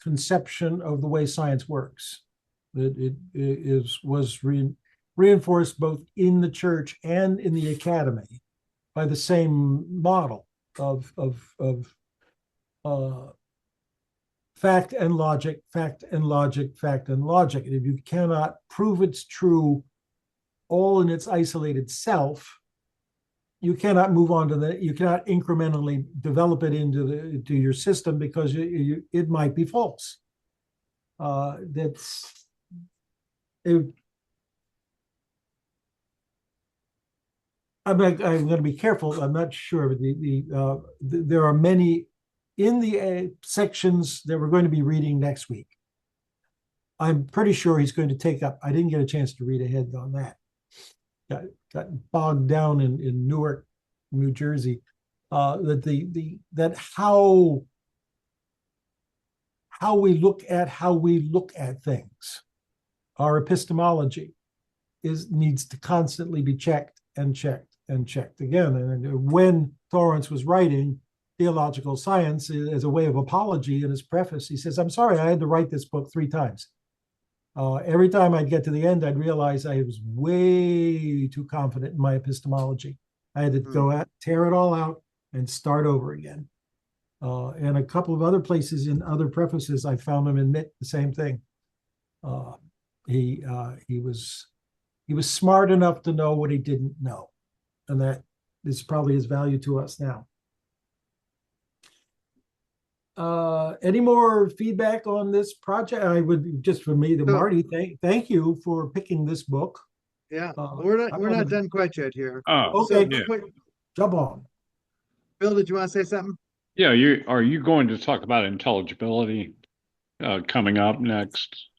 conception of the way science works, was reinforced both in the church and in the academy by the same model of fact and logic, fact and logic, fact and logic. And if you cannot prove it's true all in its isolated self, you cannot move on to you cannot incrementally develop it into your system, because it might be false. I'm going to be careful. I'm not sure, but there are many in the sections that we're going to be reading next week. I'm pretty sure he's going to take up. I didn't get a chance to read ahead on that. Got bogged down in Newark, New Jersey. That how we look at things, our epistemology needs to constantly be checked and checked and checked again. And when Torrance was writing Theological Science as a way of apology in his preface, he says, "I'm sorry, I had to write this book 3 times. Every time I'd get to the end, I'd realize I was way too confident in my epistemology. I had to go out, tear it all out, and start over again." And a couple of other places in other prefaces, I found him admit the same thing. He was smart enough to know what he didn't know, and that is probably his value to us now. Any more feedback on this project? I would just for me to Marty, thank you for picking this book. Yeah, we're not done quite yet here. Oh, okay, yeah. Jump on. Bill, did you want to say something? Yeah, are you going to talk about intelligibility coming up next?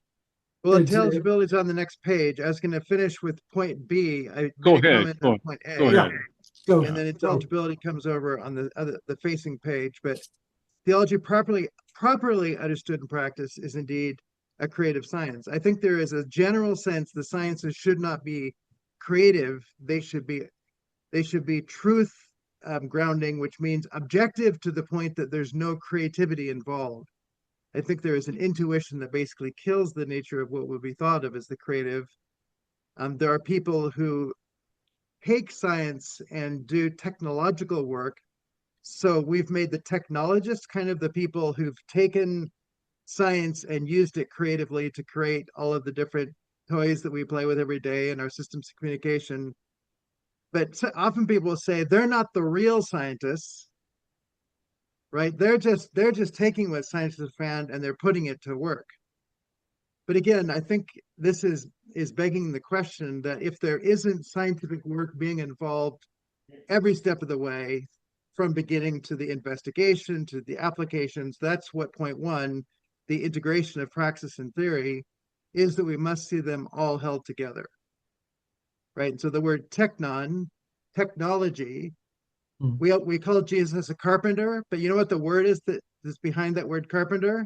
Well, intelligibility is on the next page. I was going to finish with point B. I Go made a ahead. comment on point A. Go ahead. Go. And then intelligibility comes over on the facing page. But theology properly understood in practice is indeed a creative science. I think there is a general sense the sciences should not be creative. They should be truth grounding, which means objective to the point that there's no creativity involved. I think there is an intuition that basically kills the nature of what would be thought of as the creative. There are people who take science and do technological work. So we've made the technologists kind of the people who've taken science and used it creatively to create all of the different toys that we play with every day in our systems of communication. But so often people will say they're not the real scientists, right? They're just taking what scientists have found and they're putting it to work. But again, I think this is begging the question that if there isn't scientific work being involved every step of the way, from beginning to the investigation to the applications, that's what point 1, the integration of praxis and theory, is that we must see them all held together. Right. And so the word technology, we call Jesus a carpenter, but you know what the word is that's behind that word carpenter?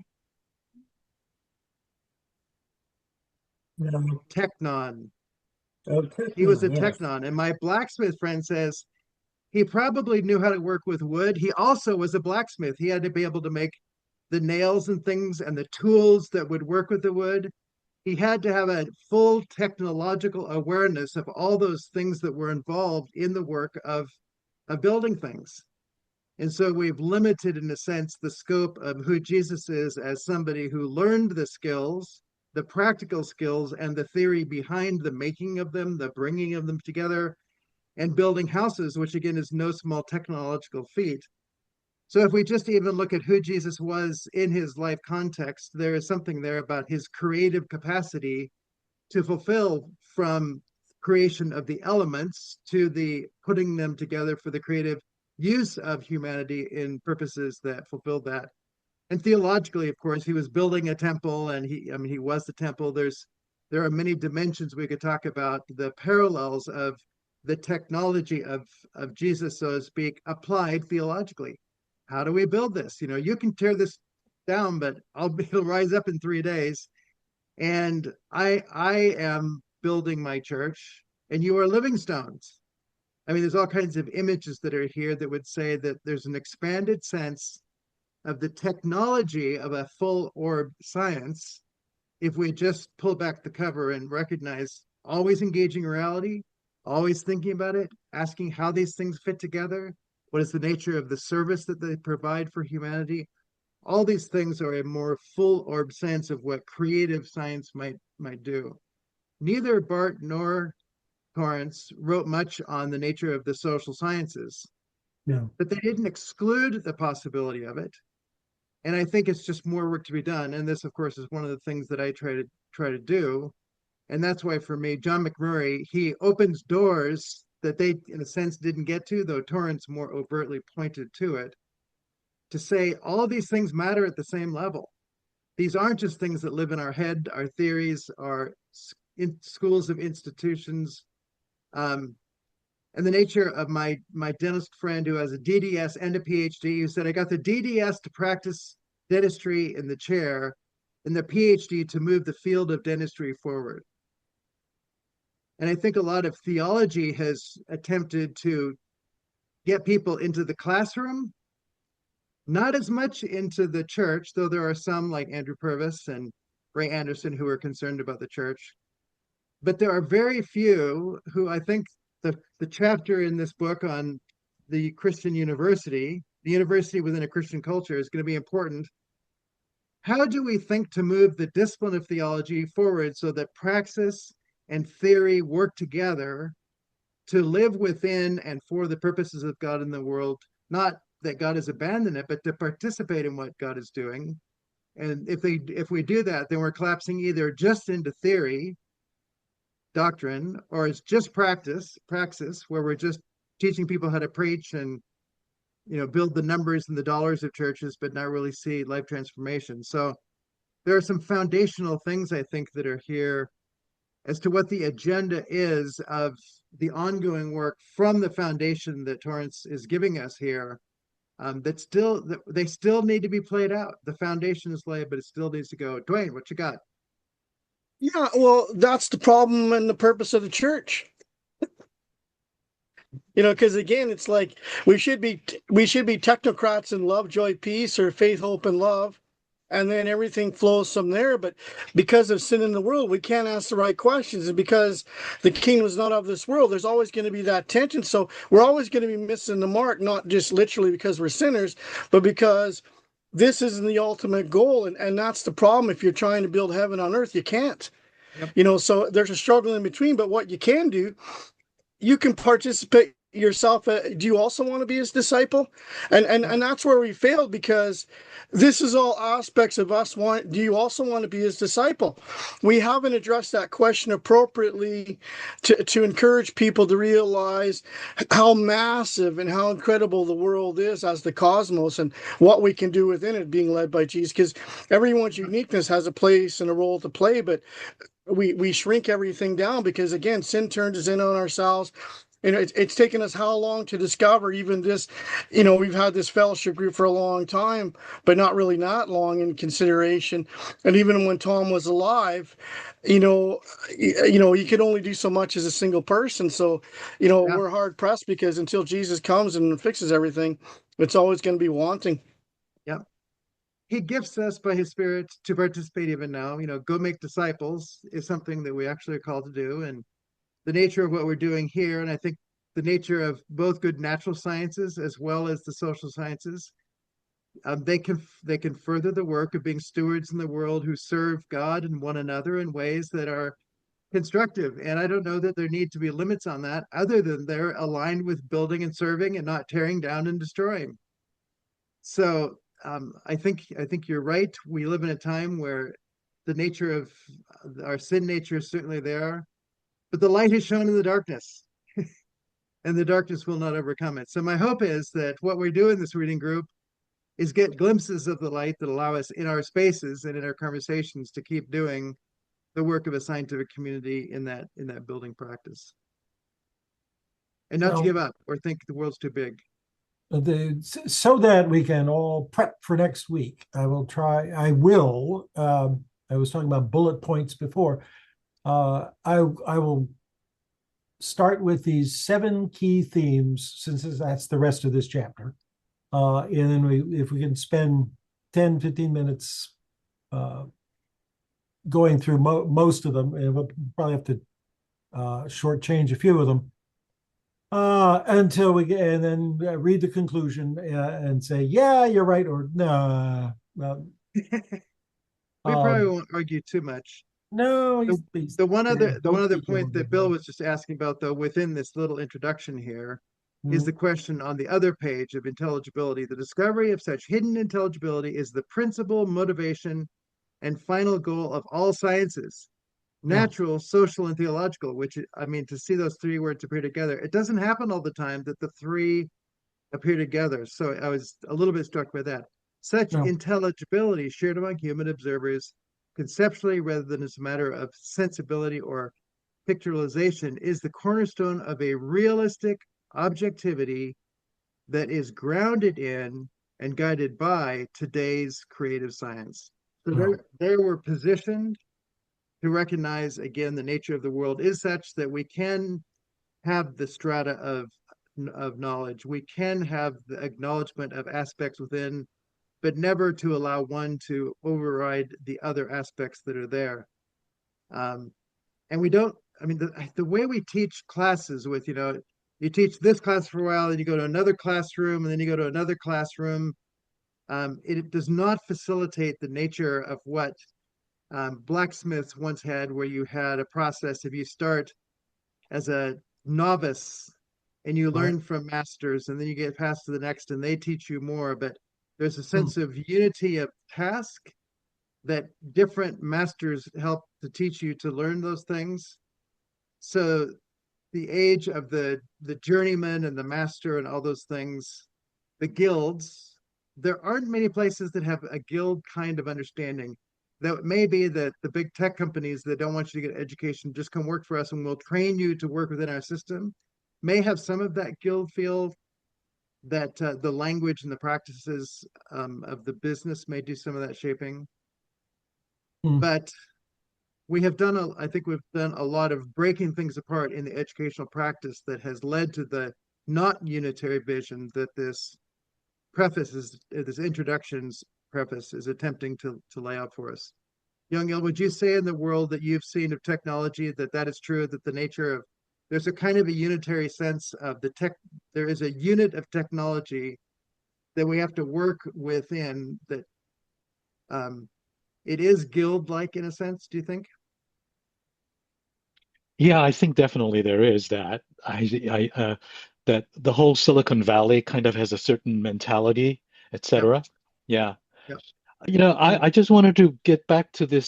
Technon. He was a technon. And my blacksmith friend says he probably knew how to work with wood. He also was a blacksmith. He had to be able to make the nails and things and the tools that would work with the wood. He had to have a full technological awareness of all those things that were involved in the work of building things. And so we've limited, in a sense, the scope of who Jesus is as somebody who learned the skills, the practical skills, and the theory behind the making of them, the bringing of them together, and building houses, which again is no small technological feat. So if we just even look at who Jesus was in his life context, there is something there about his creative capacity to fulfill, from creation of the elements to the putting them together for the creative use of humanity in purposes that fulfilled that. And theologically, of course, he was building a temple, and he was the temple. There are many dimensions we could talk about, the parallels of the technology of Jesus, so to speak, applied theologically. How do we build this? You can tear this down, but it'll rise up in 3 days. And I am building my church, and you are living stones. I mean, there's all kinds of images that are here that would say that there's an expanded sense of the technology of a full orb science if we just pull back the cover and recognize always engaging reality, always thinking about it, asking how these things fit together. What is the nature of the service that they provide for humanity? All these things are a more full orb sense of what creative science might do. Neither Barth nor Torrance wrote much on the nature of the social sciences, but they didn't exclude the possibility of it. And I think it's just more work to be done. And this, of course, is one of the things that I try to do. And that's why, for me, John McMurray, he opens doors that they, in a sense, didn't get to, though Torrance more overtly pointed to it, to say all these things matter at the same level. These aren't just things that live in our head, our theories, our schools of institutions. And the nature of my dentist friend who has a DDS and a PhD, who said, I got the DDS to practice dentistry in the chair and the PhD to move the field of dentistry forward. And I think a lot of theology has attempted to get people into the classroom, not as much into the church, though there are some like Andrew Purvis and Ray Anderson who are concerned about the church. But there are very few who, I think the chapter in this book on the Christian university, the university within a Christian culture, is going to be important. How do we think to move the discipline of theology forward so that praxis and theory work together to live within and for the purposes of God in the world? Not that God has abandoned it, but to participate in what God is doing. And if we do that, then we're collapsing either just into theory, doctrine, or it's just praxis, where we're just teaching people how to preach and build the numbers and the dollars of churches, but not really see life transformation. So there are some foundational things I think that are here as to what the agenda is of the ongoing work from the foundation that Torrance is giving us here. They still need to be played out. The foundation is laid, but it still needs to go. Dwayne, what you got? Yeah, well, that's the problem and the purpose of the church. Because again, it's like we should be technocrats in love, joy, peace, or faith, hope, and love, and then everything flows from there. But because of sin in the world, we can't ask the right questions, and because the kingdom is not of this world, there's always going to be that tension. So we're always going to be missing the mark, not just literally because we're sinners, but because this isn't the ultimate goal, and that's the problem. If you're trying to build heaven on earth, you can't. Yep. So there's a struggle in between. But what you can do, you can participate yourself. Do you also want to be his disciple? And that's where we failed, because this is all aspects of us. Do you also want to be his disciple? We haven't addressed that question appropriately to encourage people to realize how massive and how incredible the world is as the cosmos, and what we can do within it being led by Jesus, because everyone's uniqueness has a place and a role to play, but we shrink everything down because, again, sin turns us in on ourselves. It's taken us how long to discover even this. We've had this fellowship group for a long time, but not really that long in consideration. And even when Tom was alive, you could only do so much as a single person. So, we're hard pressed, because until Jesus comes and fixes everything, it's always going to be wanting. Yep. He gifts us by his Spirit to participate even now. Go make disciples is something that we actually are called to do. And the nature of what we're doing here, and I think the nature of both good natural sciences as well as the social sciences, they can further the work of being stewards in the world who serve God and one another in ways that are constructive. And I don't know that there need to be limits on that, other than they're aligned with building and serving and not tearing down and destroying. So I think you're right. We live in a time where the nature of our sin nature is certainly there, but the light has shone in the darkness, and the darkness will not overcome it. So my hope is that what we do in this reading group is get glimpses of the light that allow us in our spaces and in our conversations to keep doing the work of a scientific community in that building practice, and not to give up or think the world's too big. So that we can all prep for next week, I was talking about bullet points before. I will start with these 7 key themes, since that's the rest of this chapter. And then if we can spend 10, 15 minutes going through most of them, and we'll probably have to shortchange a few of them until and then read the conclusion and say, yeah, you're right, or no. We probably won't argue too much. No, the one other point that Bill was just asking about, though, within this little introduction here, is the question on the other page of intelligibility. The discovery of such hidden intelligibility is the principal motivation and final goal of all sciences. natural, social, and theological, which, I mean, to see those three words appear together, it doesn't happen all the time that the three appear together. So I was a little bit struck by that. Such Yeah. intelligibility shared among human observers conceptually rather than as a matter of sensibility or pictorialization is the cornerstone of a realistic objectivity that is grounded in and guided by today's creative science. So Yeah. they were positioned to recognize, again, the nature of the world is such that we can have the strata of knowledge. We can have the acknowledgement of aspects within, but never to allow one to override the other aspects that are there. And we don't, I mean, the way we teach classes with, you teach this class for a while, and you go to another classroom, and then you go to another classroom. It does not facilitate the nature of what blacksmiths once had, where you had a process. If you start as a novice and you Right. learn from masters, and then you get passed to the next and they teach you more, but there's a sense of unity of task that different masters help to teach you to learn those things. So the age of the journeyman and the master and all those things, the guilds, there aren't many places that have a guild kind of understanding. That may be that the big tech companies that don't want you to get education, just come work for us and we'll train you to work within our system, may have some of that guild feel, that the language and the practices of the business may do some of that shaping. But I think we've done a lot of breaking things apart in the educational practice that has led to the not unitary vision that this introduction's preface is attempting to lay out for us. Young Il, would you say in the world that you've seen of technology that is true, that the nature of, there's a kind of a unitary sense of there is a unit of technology that we have to work within, that it is guild-like in a sense, do you think? Yeah, I think definitely there is that. That the whole Silicon Valley kind of has a certain mentality, Yep. etc. Yeah. Yep. I just wanted to get back to the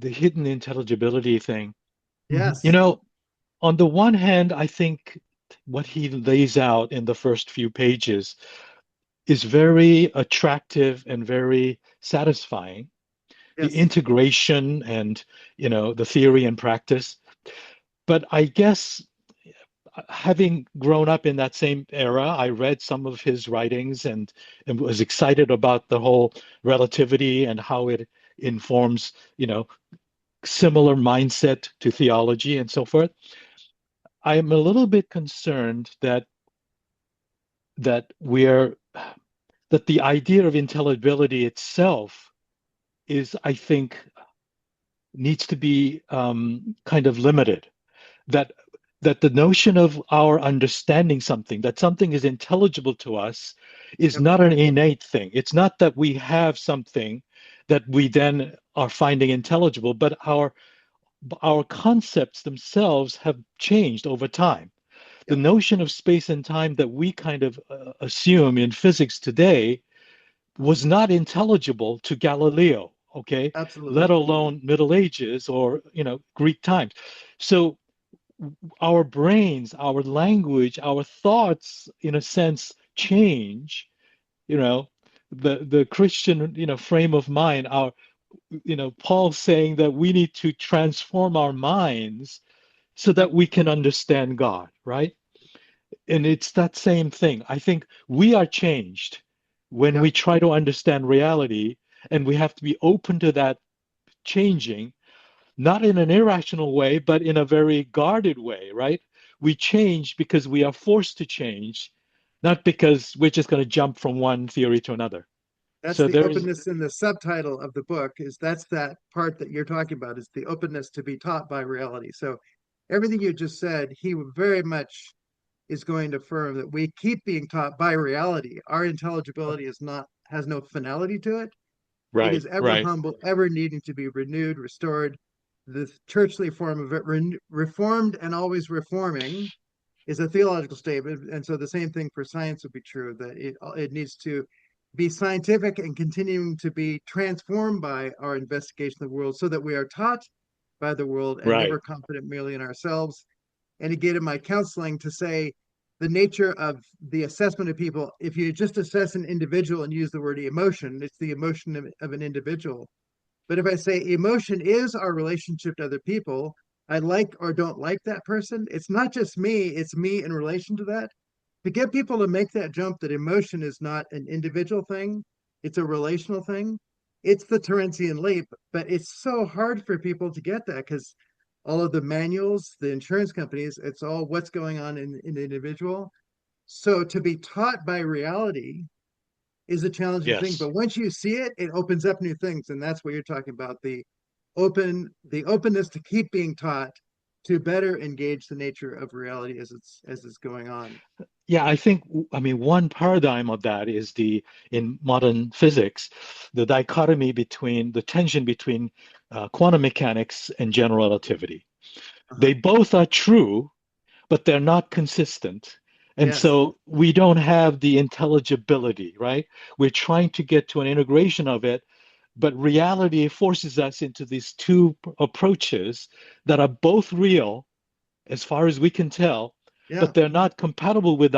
hidden intelligibility thing. You Yes. know, on the one hand, I think what he lays out in the first few pages is very attractive and very satisfying. The Yes. integration and, the theory and practice. But I guess having grown up in that same era, I read some of his writings and was excited about the whole relativity and how it informs, similar mindset to theology and so forth. I am a little bit concerned that we're that the idea of intelligibility itself is, I think, needs to be kind of limited. That the notion of our understanding something, that something is intelligible to us, is Yep. not an innate thing. It's not that we have something that we then are finding intelligible, but our concepts themselves have changed over time. The Yep. notion of space and time that we kind of assume in physics today was not intelligible to Galileo, okay? Absolutely. Let alone Middle Ages or, Greek times. So our brains, our language, our thoughts, in a sense, change. The Christian, frame of mind. Paul saying that we need to transform our minds so Yep. that we can understand God, right? And it's that same thing. I think we are changed when Yep. we try to understand reality, and we have to be open to that changing, not in an irrational way, but in a very guarded way, right? We change because we are forced to change, not because we're just going to jump from one theory to another. That's So the there's, openness in the subtitle of the book, that's that part that you're talking about, is the openness to be taught by reality. So everything you just said, he very much is going to affirm that we keep being taught by reality. Our intelligibility has no finality to it. It right, is ever right, humble, ever needing to be renewed, restored. The churchly form of it, reformed and always reforming, is a theological statement. And so the same thing for science would be true, that it needs to be scientific and continuing to be transformed by our investigation of the world, so that we are taught by the world and Right. never confident merely in ourselves. And he gave my counseling to say the nature of the assessment of people, if you just assess an individual and use the word emotion, it's the emotion of an individual. But if I say emotion is our relationship to other people, I like or don't like that person, it's not just me, it's me in relation to that. To get people to make that jump that emotion is not an individual thing, it's a relational thing, it's the Torrancean leap. But it's so hard for people to get that because all of the manuals, the insurance companies, it's all what's going on in the individual. So to be taught by reality is a challenging thing. Yes. But once you see it, it opens up new things. And that's what you're talking about, the openness to keep being taught to better engage the nature of reality as it's going on. Yeah, I mean, one paradigm of that is in modern physics, the dichotomy between the tension between quantum mechanics and general relativity. They both are true, but they're not consistent. And Yes. so we don't have the intelligibility, right? We're trying to get to an integration of it, but reality forces us into these two approaches that are both real, as far as we can tell, Yeah. but they're not compatible with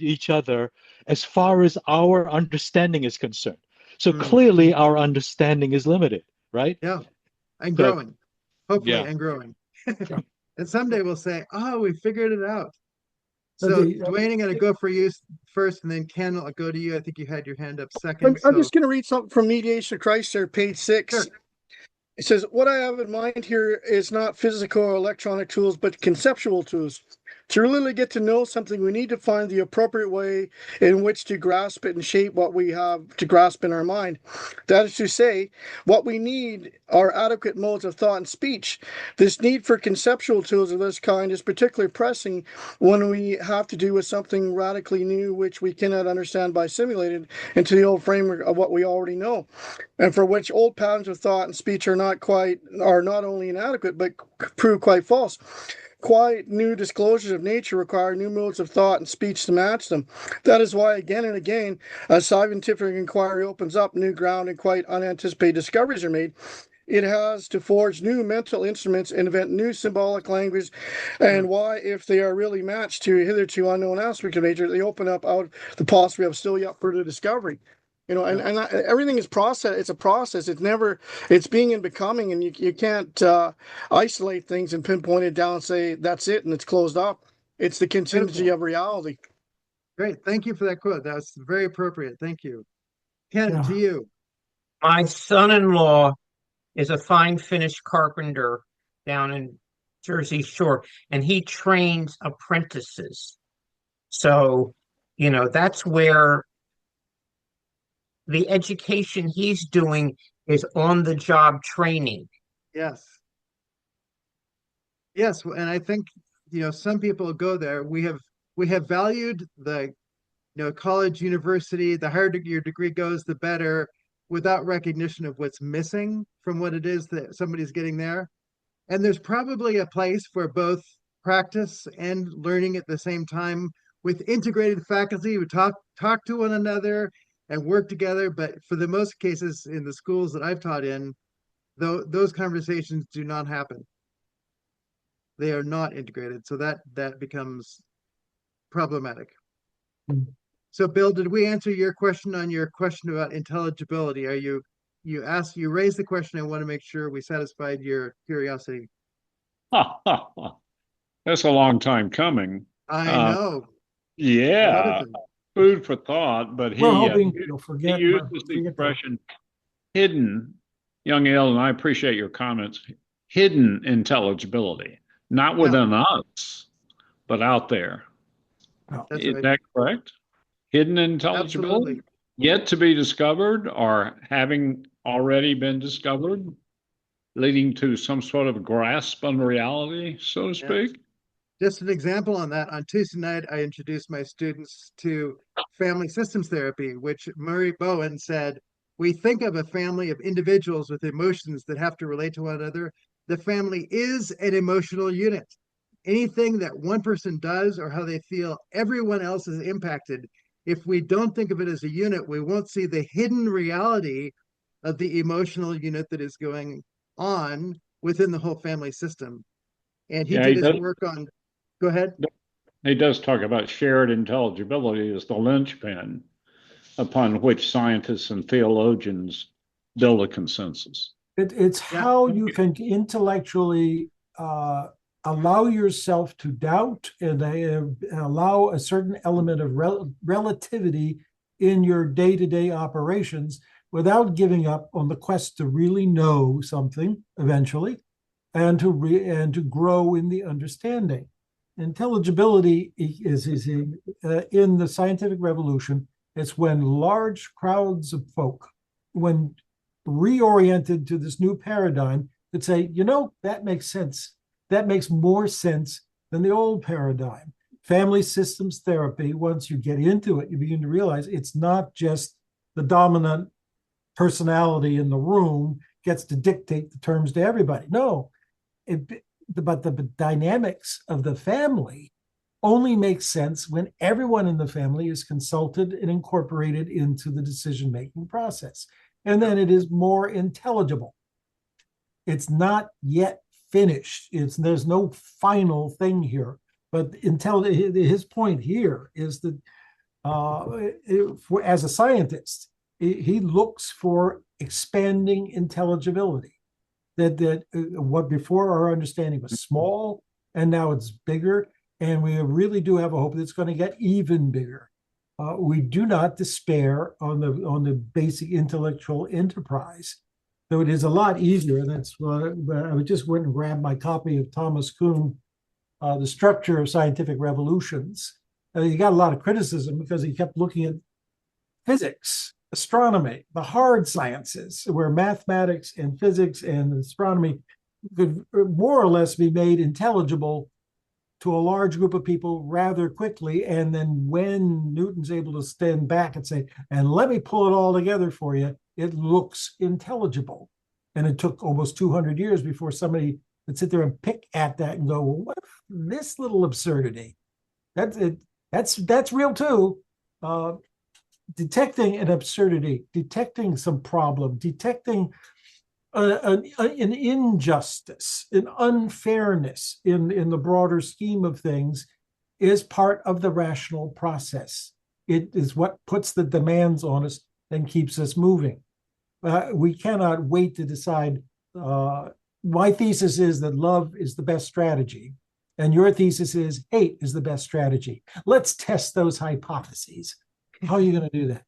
each other as far as our understanding is concerned. So clearly our understanding is limited, right? Yeah. And So growing. Hopefully, yeah. and growing. And someday we'll say, oh, we figured it out. But So Dwayne, I'm going to go for you first, and then Ken, I'll go to you. I think you had your hand up second. I'm So just going to read something from Mediation of Christ there, page 6. sure. It says, what I have in mind here is not physical or electronic tools, but conceptual tools. To really get to know something, we need to find the appropriate way in which to grasp it and shape what we have to grasp in our mind. That is to say, what we need are adequate modes of thought and speech. This need for conceptual tools of this kind is particularly pressing when we have to do with something radically new, which we cannot understand by simulated into the old framework of what we already know, and for which old patterns of thought and speech are not only inadequate, but prove quite false. Quite new disclosures of nature require new modes of thought and speech to match them. That is why, again and again, as scientific inquiry opens up new ground and quite unanticipated discoveries are made, it has to forge new mental instruments and invent new symbolic language, and why, if they are really matched to hitherto unknown aspects of nature, they open up out the possibility of still yet further discovery. Everything is process. It's a process. It's being and becoming, and you can't isolate things and pinpoint it down and say that's it and it's closed up. It's the contingency of reality. Great. Thank you for that quote. That was very appropriate. Thank you. Ken, to you. My son-in-law is a fine Finnish carpenter down in Jersey Shore, and he trains apprentices. So, that's where the education he's doing is on the job training. Yes. Yes, and I think some people go there. We have valued the college, university, the higher your degree goes, the better, without recognition of what's missing from what it is that somebody's getting there. And there's probably a place for both practice and learning at the same time with integrated faculty who talk to one another and work together. But for the most cases in the schools that I've taught in, those conversations do not happen. They are not integrated. So that becomes problematic. So Bill, did we answer your question on your question about intelligibility? You raised the question. I want to make sure we satisfied your curiosity. That's a long time coming. I know. Yeah, food for thought, but we're hoping he you'll forget uses the expression hidden, young Ale, and I appreciate your comments, hidden intelligibility, not within us, but out there. Is that correct? Hidden intelligibility? Absolutely. Yet to be discovered or having already been discovered, leading to some sort of grasp on reality, so to speak? Just an example on that, on Tuesday night, I introduced my students to family systems therapy, which Murray Bowen said, we think of a family of individuals with emotions that have to relate to one another. The family is an emotional unit. Anything that one person does or how they feel, everyone else is impacted. If we don't think of it as a unit, we won't see the hidden reality of the emotional unit that is going on within the whole family system. And he Yeah, did his work on, go ahead. he does talk about shared intelligibility as the linchpin upon which scientists and theologians build a consensus. It's how you can intellectually allow yourself to doubt and allow a certain element of relativity in your day-to-day operations without giving up on the quest to really know something eventually, and to grow in the understanding. Intelligibility is in the scientific revolution. It's when large crowds of folk, when reoriented to this new paradigm, that say, that makes sense. That makes more sense than the old paradigm. Family systems therapy, once you get into it, you begin to realize it's not just the dominant personality in the room gets to dictate the terms to everybody. No, but the dynamics of the family only makes sense when everyone in the family is consulted and incorporated into the decision-making process. And then it is more intelligible. It's not yet finished. There's no final thing here. But his point here is that as a scientist, he looks for expanding intelligibility. That what before our understanding was small, and now it's bigger, and we really do have a hope that it's going to get even bigger. We do not despair on the basic intellectual enterprise, though it is a lot easier. And that's why I just went and grabbed my copy of Thomas Kuhn, The Structure of Scientific Revolutions. He got a lot of criticism because he kept looking at physics, astronomy, the hard sciences, where mathematics and physics and astronomy could more or less be made intelligible to a large group of people rather quickly. And then when Newton's able to stand back and say, and let me pull it all together for you, it looks intelligible. And it took almost 200 years before somebody would sit there and pick at that and go, well, what if this little absurdity? That's real too. Detecting an absurdity, detecting some problem, detecting an injustice, an unfairness in the broader scheme of things is part of the rational process. It is what puts the demands on us and keeps us moving. We cannot wait to decide. My thesis is that love is the best strategy, and your thesis is hate is the best strategy. Let's test those hypotheses. How are you going to do that?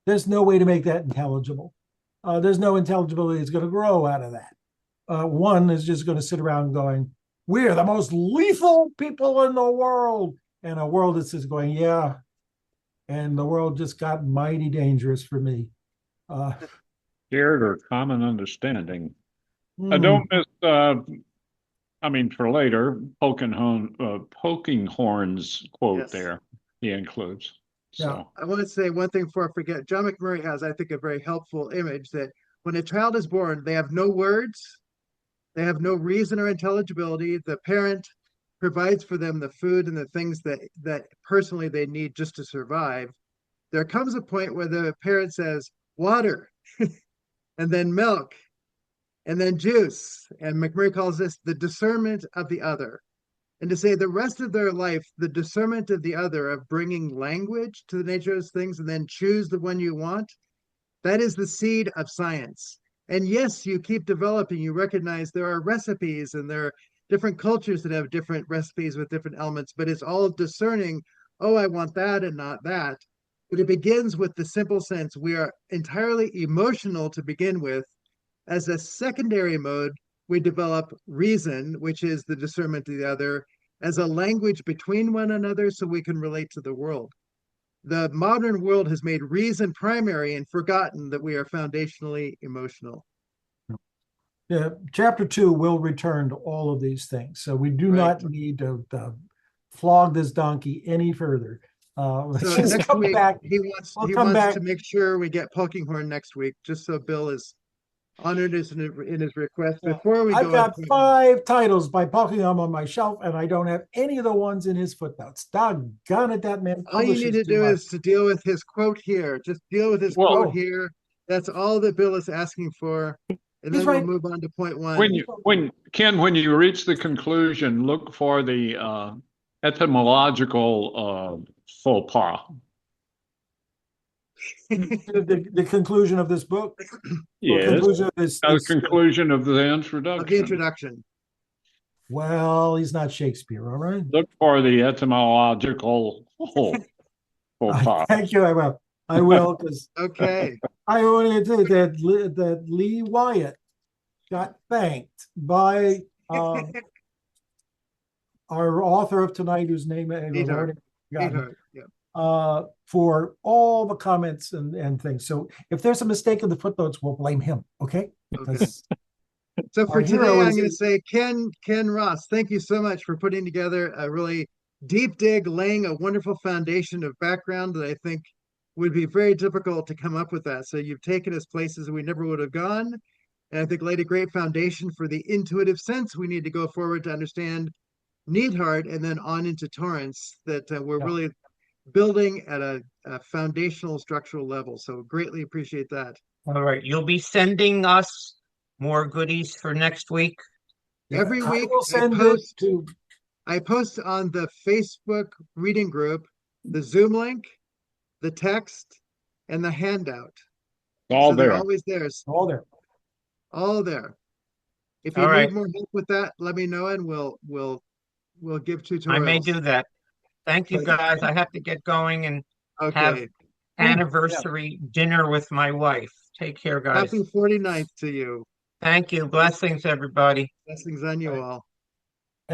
There's no way to make that intelligible. There's no intelligibility that's going to grow out of that. One is just going to sit around going, we're the most lethal people in the world. And a world that's just going, yeah. And the world just got mighty dangerous for me. Shared or common understanding. I don't miss, for later, poking horns quote there he includes. So I want to say one thing before I forget. John McMurray has, I think, a very helpful image that when a child is born, they have no words, they have no reason or intelligibility. The parent provides for them the food and the things that personally they need just to survive. There comes a point where the parent says, water, and then milk, and then juice. And McMurray calls this the discernment of the other. And to say the rest of their life, the discernment of the other, of bringing language to the nature of those things and then choose the one you want, that is the seed of science. And yes, you keep developing, you recognize there are recipes and there are different cultures that have different recipes with different elements, but it's all discerning, oh, I want that and not that. But it begins with the simple sense we are entirely emotional to begin with. As a secondary mode, we develop reason, which is the discernment of the other, as a language between one another so we can relate to the world. The modern world has made reason primary and forgotten that we are foundationally emotional. Yeah, chapter 2 will return to all of these things. So we do not need to flog this donkey any further. So next week, back. he wants to make sure we get poking horn next week, just so Bill is honored in his request. Before we I've got 5 titles by Pokingham on my shelf, and I don't have any of the ones in his footnotes. Doggone it, that man. All you need to do is to deal with his quote here. Just deal with his quote here. That's all that Bill is asking for. And He's then we'll right. move on to point one. When you reach the conclusion, look for the etymological faux pas. The conclusion of this book. Yes. Conclusion of this. Conclusion of the Of the introduction. introduction. Well, he's not Shakespeare, all right? Look for the etymological faux pas. Thank you. I will, because Okay. I only did that Lee Wyatt got thanked by our author of tonight, whose name I've already forgotten, Neidhardt, yeah. for all the comments and things. So if there's a mistake in the footnotes, we'll blame him. Okay? Because So for our today, hero I'm is- going to say Ken Ross, thank you so much for putting together a really deep dig, laying a wonderful foundation of background that I think would be very difficult to come up with that. So you've taken us places we never would have gone, and I think laid a great foundation for the intuitive sense we need to go forward to understand Neidhardt and then on into Torrance, that we're really building at a foundational structural level. So greatly appreciate that. All right, you'll be sending us more goodies for next week. Every I week will send it to. I post on the Facebook reading group the Zoom link, the text, and the handout. All so they're there. always there. All there. All there. If you All need right. more help with that, let me know and we'll give tutorials. I may do that. Thank you, guys. I have to get going and have Okay. anniversary dinner with my wife. Take care, guys. Happy 49th to you. Thank you. Blessings, everybody. Blessings on you all.